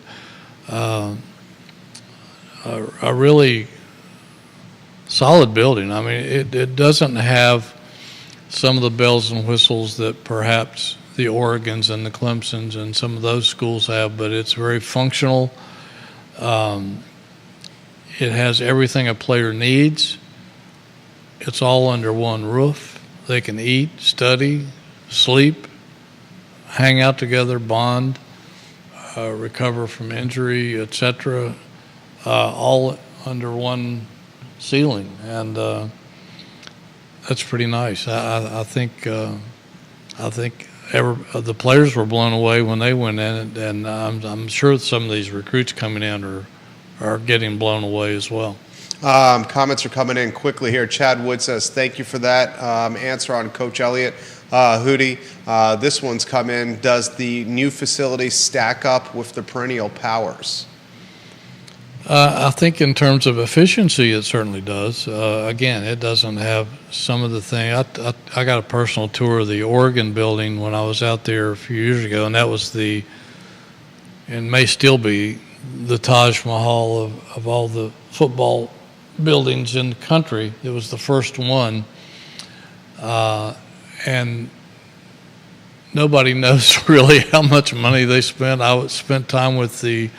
a really solid building. I mean, it doesn't have some of the bells and whistles that perhaps the Oregons and the Clemsons and some of those schools have, but it's very functional. It has everything a player needs. It's all under one roof. They can eat, study, sleep, hang out together, bond, recover from injury, etc., all under one ceiling, and that's pretty nice. I think the players were blown away when they went in, and I'm sure some of these recruits coming in are getting blown away as well. Comments are coming in quickly here. Chad Wood says, thank you for that answer on Coach Elliott. Hootie, this one's come in. Does the new facility stack up with the perennial powers? I think in terms of efficiency, it certainly does. Again, it doesn't have some of the thing. I got a personal tour of the Oregon building when I was out there a few years ago, and that was and may still be, the Taj Mahal of all the football buildings in the country. It was the first one, and nobody knows really how much money they spent. I spent time with the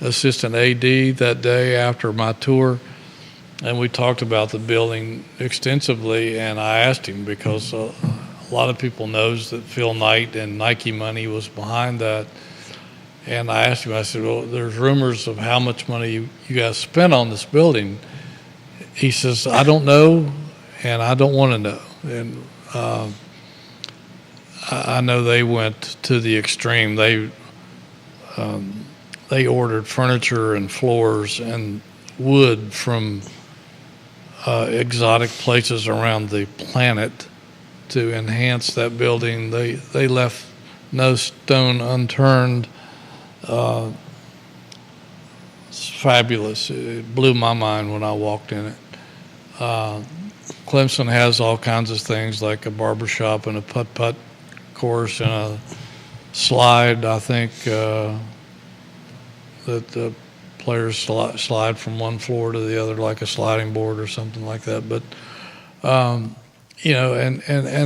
assistant AD that day after my tour, and we talked about the building extensively, and I asked him, because a lot of people knows that Phil Knight and Nike money was behind that, and I asked him, I said, well, there's rumors of how much money you guys spent on this building. He says, I don't know, and I don't want to know. And I know they went to the extreme. They ordered furniture and floors and wood from exotic places around the planet to enhance that building. They left no stone unturned. It's fabulous. It blew my mind when I walked in it. Clemson has all kinds of things like a barbershop and a putt-putt course and a slide, I think, that the players slide from one floor to the other like a sliding board or something like that. But, and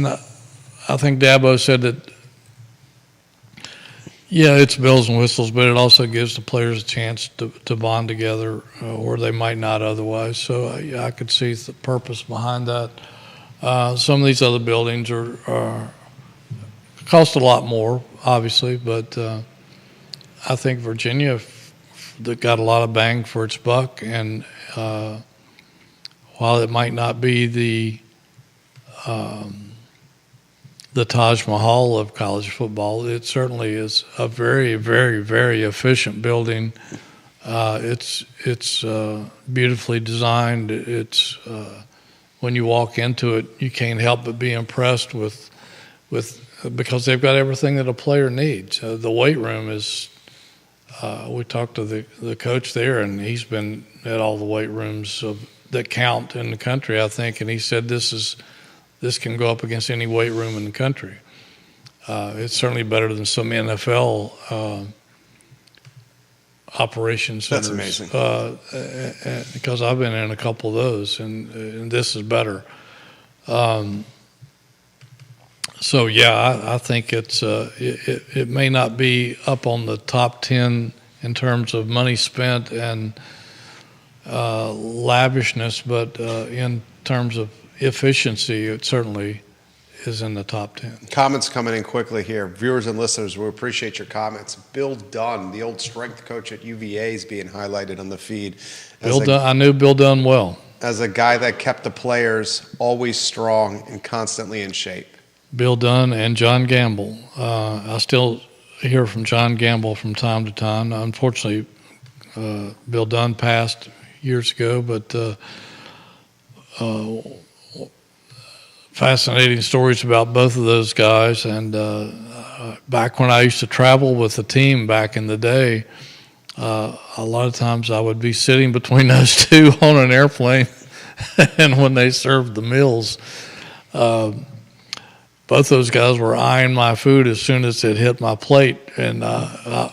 I think Dabo said that, yeah, it's bells and whistles, but it also gives the players a chance to bond together, or they might not otherwise. So I could see the purpose behind that. Some of these other buildings are cost a lot more, obviously, but I think Virginia got a lot of bang for its buck, and while it might not be the Taj Mahal of college football, it certainly is a very, very, very efficient building. It's beautifully designed. It's when you walk into it, you can't help but be impressed with because they've got everything that a player needs. The weight room is. We talked to the coach there, and he's been at all the weight rooms that count in the country, I think, and he said this can go up against any weight room in the country. It's certainly better than some NFL operations centers. That's amazing. Because I've been in a couple of those, and this is better. So yeah, I think it may not be up on the top 10 in terms of money spent and lavishness, but in terms of efficiency, it certainly is in the top 10. Comments coming in quickly here. Viewers and listeners, we appreciate your comments. Bill Dunn, the old strength coach at UVA, is being highlighted on the feed. I knew Bill Dunn well. As a guy that kept the players always strong and constantly in shape. Bill Dunn and John Gamble. I still hear from John Gamble from time to time. Unfortunately, Bill Dunn passed years ago, but fascinating stories about both of those guys. And back when I used to travel with the team back in the day, a lot of times I would be sitting between those two on an airplane, and when they served the meals, both those guys were eyeing my food as soon as it hit my plate, and I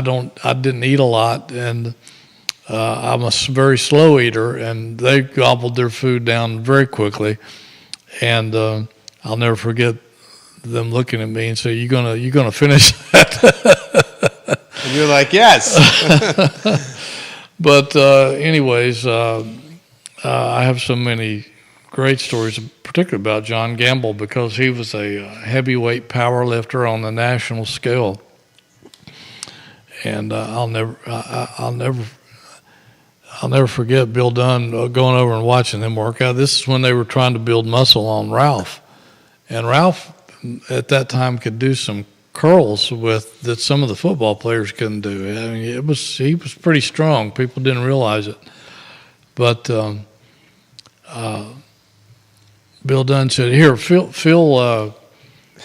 didn't eat a lot, and I'm a very slow eater, and they gobbled their food down very quickly, and I'll never forget them looking at me and say, "You gonna finish that?" And you're like, "Yes." But anyways, I have so many great stories, particularly about John Gamble, because he was a heavyweight power lifter on the national scale, and I'll never forget Bill Dunn going over and watching them work out. This is when they were trying to build muscle on Ralph, and Ralph at that time could do some curls that some of the football players couldn't do. I mean, he was pretty strong. People didn't realize it, but. Bill Dunn said, "Here, feel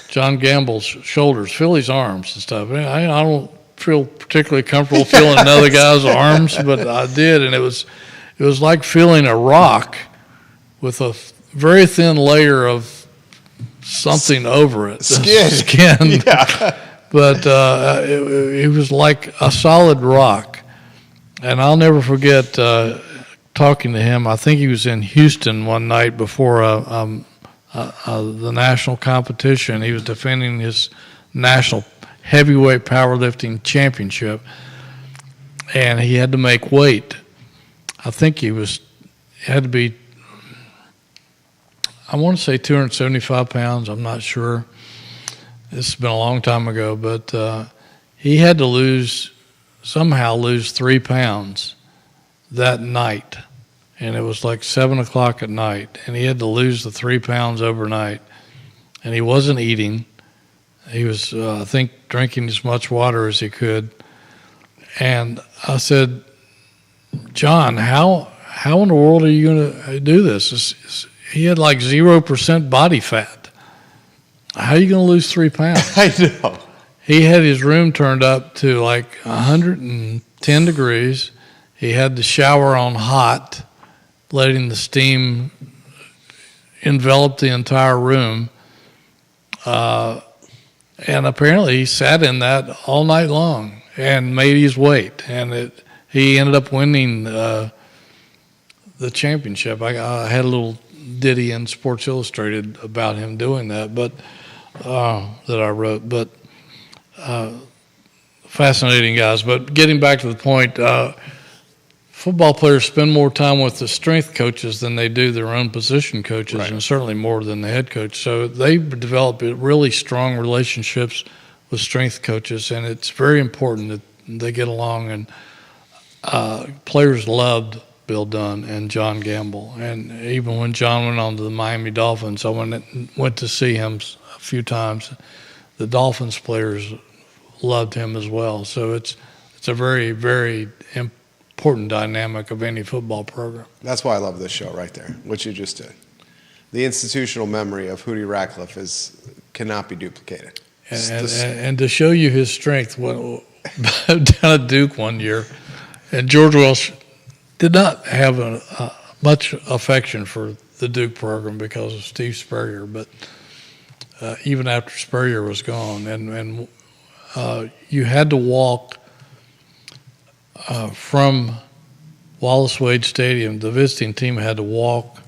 John Gamble's shoulders, feel his arms and stuff." I feel particularly comfortable feeling another guy's arms, but I did, and it was like feeling a rock with a very thin layer of something over it. Skin. Yeah. But it was like a solid rock. And I'll never forget talking to him. I think he was in Houston one night before the national competition. He was defending his national heavyweight powerlifting championship, and he had to make weight. I think it had to be, I want to say 275 pounds. I'm not sure. This has been a long time ago, but he had to somehow lose 3 pounds that night. And it was like 7 o'clock at night, and he had to lose the 3 pounds overnight. And he wasn't eating. He was, I think, drinking as much water as he could. And I said, John, how in the world are you going to do this? He had like 0% body fat. How are you going to lose 3 pounds? I know. He had his room turned up to like 110 degrees. He had the shower on hot, letting the steam envelop the entire room. And apparently he sat in that all night long and made his weight. And he ended up winning the championship. I had a little ditty in Sports Illustrated about him doing that, but that I wrote. But fascinating guys. But getting back to the point, football players spend more time with the strength coaches than they do their own position coaches, right, and certainly more than the head coach. So they develop really strong relationships with strength coaches, and it's very important that they get along. And players loved Bill Dunn and John Gamble. And even when John went on to the Miami Dolphins, I went to see him a few times. The Dolphins players loved him as well. So it's a very, very important dynamic of any football program. That's why I love this show right there, what you just did. The institutional memory of Hootie Ratcliffe cannot be duplicated. And to show you his strength, down at Duke one year, and George Welsh did not have much affection for the Duke program because of Steve Spurrier, but even after Spurrier was gone, and you had to walk from Wallace Wade Stadium. The visiting team had to walk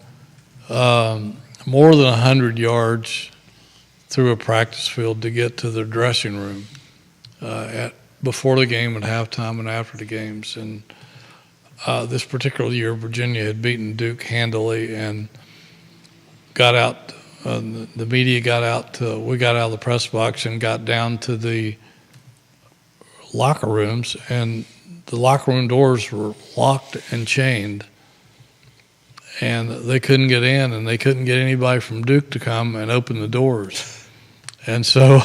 more than 100 yards through a practice field to get to their dressing room before the game, at halftime, and after the games. And this particular year, Virginia had beaten Duke handily and got out. The media got out. We got out of the press box and got down to the locker rooms, and the locker room doors were locked and chained, and they couldn't get in, and they couldn't get anybody from Duke to come and open the doors. And so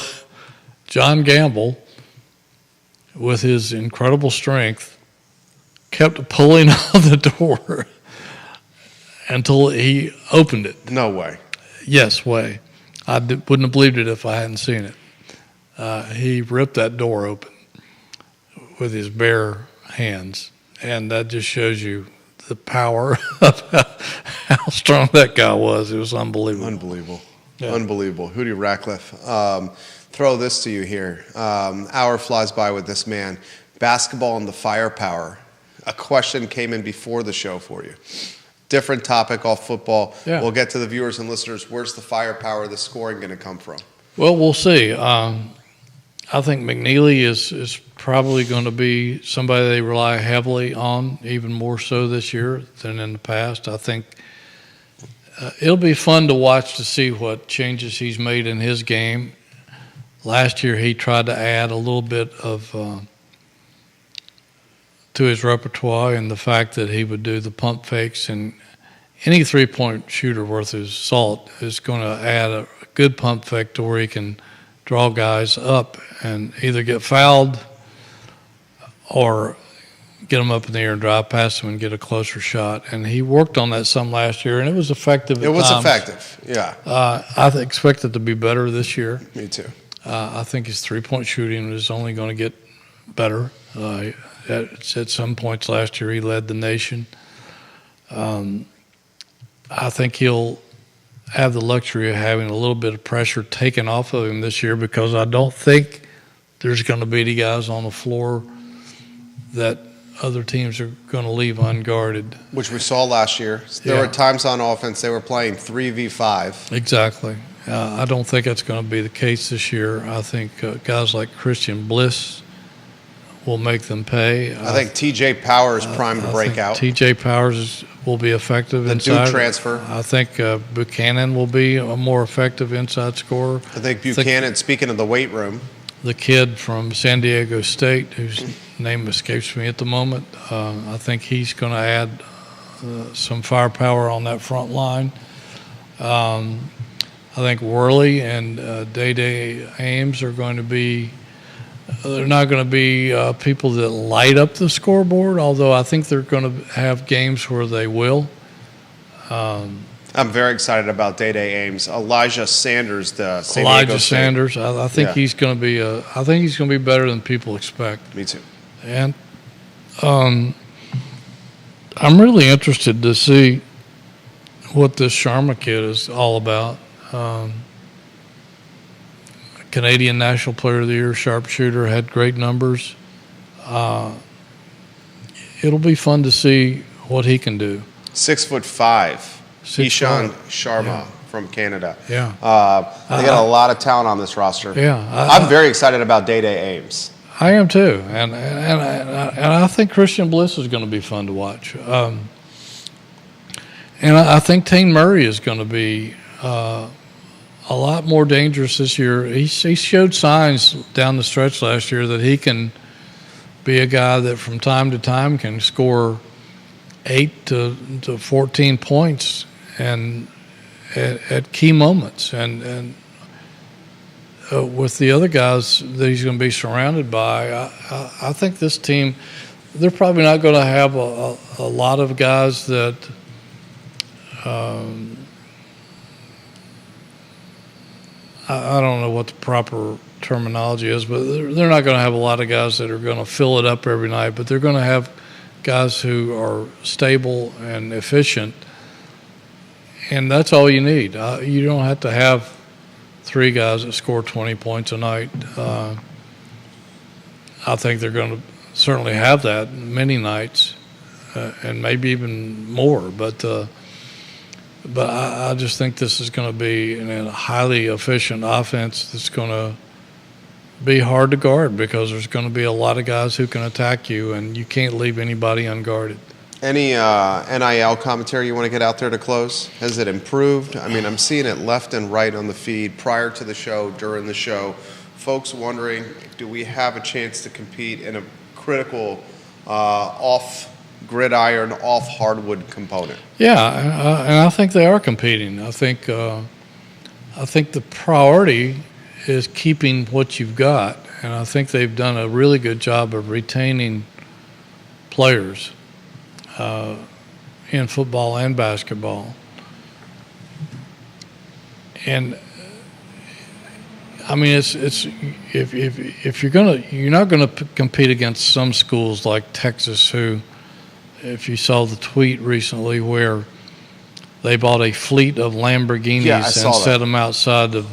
John Gamble, with his incredible strength, kept pulling on the door until he opened it. No way. Yes, way. I wouldn't have believed it if I hadn't seen it. He ripped that door open with his bare hands, and that just shows you the power of how strong that guy was. It was unbelievable. Unbelievable. Yeah. Unbelievable. Hootie Ratcliffe. Throw this to you here. Hour flies by with this man. Basketball and the firepower. A question came in before the show for you. Different topic, all football. Yeah. We'll get to the viewers and listeners. Where's the firepower, the scoring going to come from? Well, we'll see. I think McNeely is probably going to be somebody they rely heavily on, even more so this year than in the past. I think it'll be fun to watch to see what changes he's made in his game. Last year he tried to add a little bit of to his repertoire, and the fact that he would do the pump fakes, and any three-point shooter worth his salt is going to add a good pump fake to where he can draw guys up and either get fouled or get them up in the air and drive past them and get a closer shot. And he worked on that some last year, and it was effective at times. It was effective, yeah. I expect it to be better this year. Me too. I think his three-point shooting is only going to get better. At some points last year, he led the nation. I think he'll have the luxury of having a little bit of pressure taken off of him this year, because I don't think there's going to be any guys on the floor that other teams are going to leave unguarded. Which we saw last year. There were times on offense they were playing 3v5. Exactly. I don't think that's going to be the case this year. I think guys like Christian Bliss will make them pay. I think T.J. Powers primed to break out. T.J. Powers will be effective the inside. Duke transfer. I think Buchanan will be a more effective inside scorer. I think Buchanan, speaking of the weight room. The kid from San Diego State, whose name escapes me at the moment, I think he's going to add some firepower on that front line. I think Worley and Day Ames are going to be they're not going to be people that light up the scoreboard, although I think they're going to have games where they will. I'm very excited about Day Ames. Elijah Sanders, the San Diego Elijah State. Sanders, I think he's going to be I think he's going to be better than people expect. Me too. And I'm really interested to see what this Sharma kid is all about. Canadian National Player of the Year, sharpshooter, had great numbers. It'll be fun to see what he can do. 6'5". Ishan 6'5". Sharma from Canada. Yeah. They got a lot of talent on this roster. Yeah. I'm very excited about Day Ames. I am too, and I think Christian Bliss is going to be fun to watch. And I think Tane Murray is going to be a lot more dangerous this year. He showed signs down the stretch last year that he can be a guy that from time to time can score 8 to 14 points and at key moments. And with the other guys that he's going to be surrounded by, I think this team, they're probably not going to have a lot of guys that I don't know what the proper terminology is, but they're not going to have a lot of guys that are going to fill it up every night, but they're going to have guys who are stable and efficient, and that's all you need. You don't have to have 3 guys that score 20 points a night. I think they're going to certainly have that many nights, and maybe even more. But I just think this is going to be a highly efficient offense that's going to be hard to guard, because there's going to be a lot of guys who can attack you, and you can't leave anybody unguarded. Any NIL commentary you want to get out there to close? Has it improved? I mean, I'm seeing it left and right on the feed, prior to the show, during the show. Folks wondering, do we have a chance to compete in a critical off-gridiron, off-hardwood component? Yeah, and I think they are competing. I think the priority is keeping what you've got, and I think they've done a really good job of retaining players in football and basketball. And I mean, it's if you're not gonna compete against some schools like Texas, who, if you saw the tweet recently where they bought a fleet of Lamborghinis and set them outside the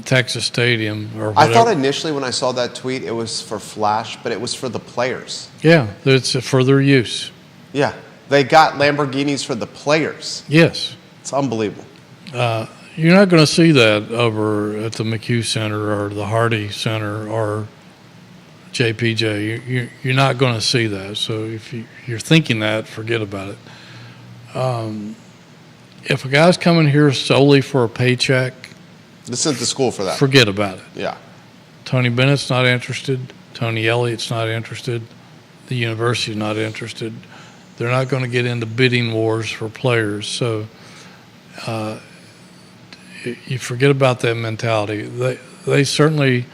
Texas Stadium or whatever. I thought initially when I saw that tweet it was for flash, but it was for the players. Yeah, it's for their use. Yeah, they got Lamborghinis for the players. Yes. It's unbelievable. You're not going to see that over at the McHugh Center or the Hardy Center or JPJ. You're not going to see that. So if you're thinking that, forget about it. If a guy's coming here solely for a paycheck, this isn't the school for that. Forget about it. Yeah. Tony Bennett's not interested. Tony Elliott's not interested. The university's not interested. They're not going to get into bidding wars for players. So you forget about that mentality. They certainly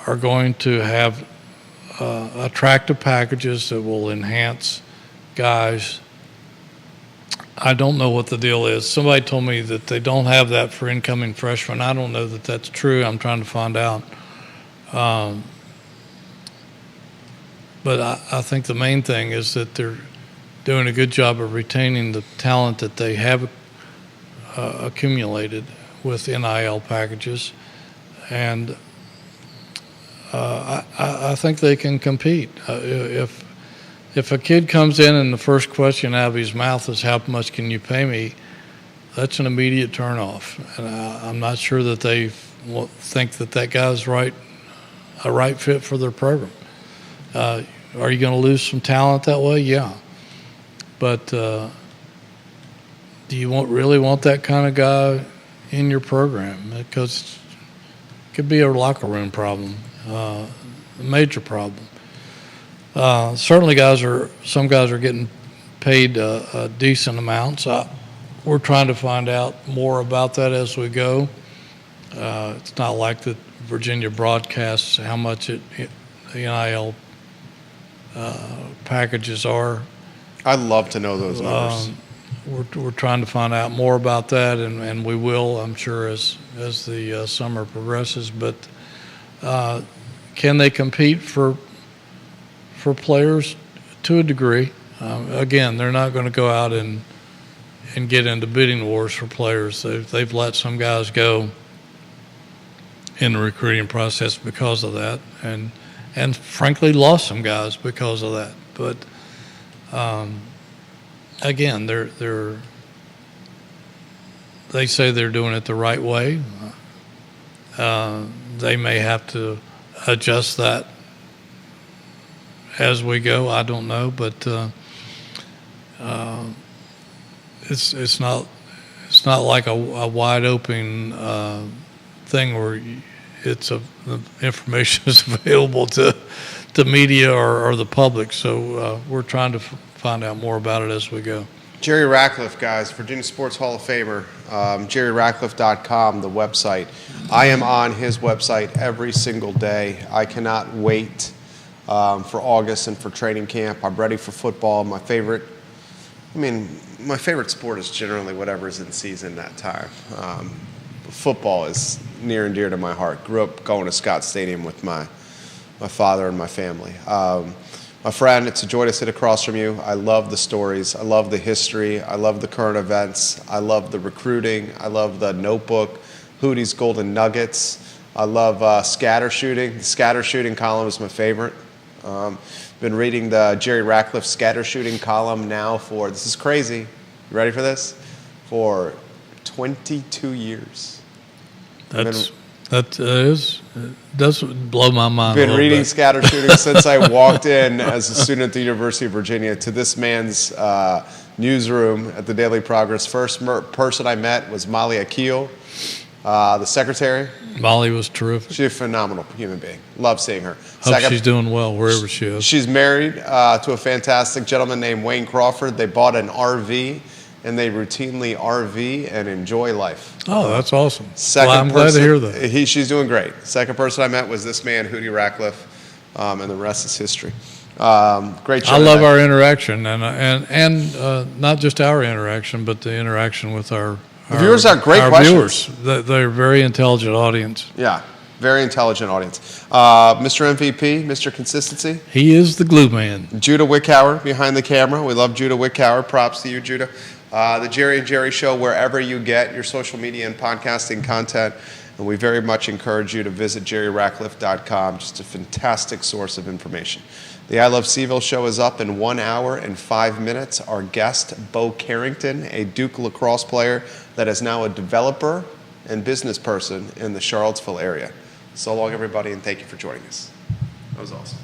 are going to have attractive packages that will enhance guys. I don't know what the deal is. Somebody told me that they don't have that for incoming freshmen. I don't know that that's true. I'm trying to find out. But I think the main thing is that they're doing a good job of retaining the talent that they have accumulated with NIL packages, and I think they can compete. If a kid comes in and the first question out of his mouth is how much can you pay me, that's an immediate turnoff, and I'm not sure that they think that guy's a right fit for their program. Are you going to lose some talent that way? Yeah. But do you really want that kind of guy in your program? Because it could be a locker room problem, a major problem. Certainly some guys are getting paid decent amounts. We're trying to find out more about that as we go. It's not like that Virginia broadcasts how much the NIL packages are. I'd love to know those numbers. We're trying to find out more about that, and we will, I'm sure, as the summer progresses. But can they compete for players? To a degree. Again, they're not going to go out and get into bidding wars for players. They've let some guys go in the recruiting process because of that, and frankly lost some guys because of that. But again, they say they're doing it the right way. They may have to adjust that as we go. I don't know, but it's not like a wide open thing where the information is available to media or the public. So we're trying to find out more about it as we go. Jerry Ratcliffe, guys, Virginia Sports Hall of Famer, jerryratcliffe.com, the website. I am on his website every single day. I cannot wait for August and for training camp. I'm ready for football. My favorite sport is generally whatever's in season that time. Football is near and dear to my heart. Grew up going to Scott Stadium with my father and my family. My friend, it's a joy to sit across from you. I love the stories. I love the history. I love the current events. I love the recruiting. I love the notebook, Hootie's Golden Nuggets. I love scatter shooting. The scatter shooting column is my favorite. Been reading the Jerry Ratcliffe scatter shooting column now for, this is crazy, you ready for this? For 22 years. That does blow my mind. Been reading scatter shooting since I walked in as a student at the University of Virginia to this man's newsroom at the Daily Progress. First person I met was Molly Akil, the secretary. Molly was terrific. She's a phenomenal human being. Love seeing her. Hope she's doing well wherever she is. She's married to a fantastic gentleman named Wayne Crawford. They bought an RV, and they routinely RV and enjoy life. Oh, that's awesome. I'm glad to hear that. She's doing great. Second person I met was this man, Hootie Ratcliffe, and the rest is history. Great show. I love our interaction, and not just our interaction, but the interaction with our viewers have great questions. Viewers. They're a very intelligent audience. Yeah, very intelligent audience. Mr. MVP, Mr. Consistency. He is the glue man. Judah Wickhauer behind the camera. We love Judah Wickhauer. Props to you, Judah. The Jerry and Jerry Show, wherever you get your social media and podcasting content. And we very much encourage you to visit jerryratcliffe.com. Just a fantastic source of information. The I Love Seville show is up in 1 hour and 5 minutes. Our guest, Bo Carrington, a Duke lacrosse player that is now a developer and business person in the Charlottesville area. So long, everybody, and thank you for joining us. That was awesome.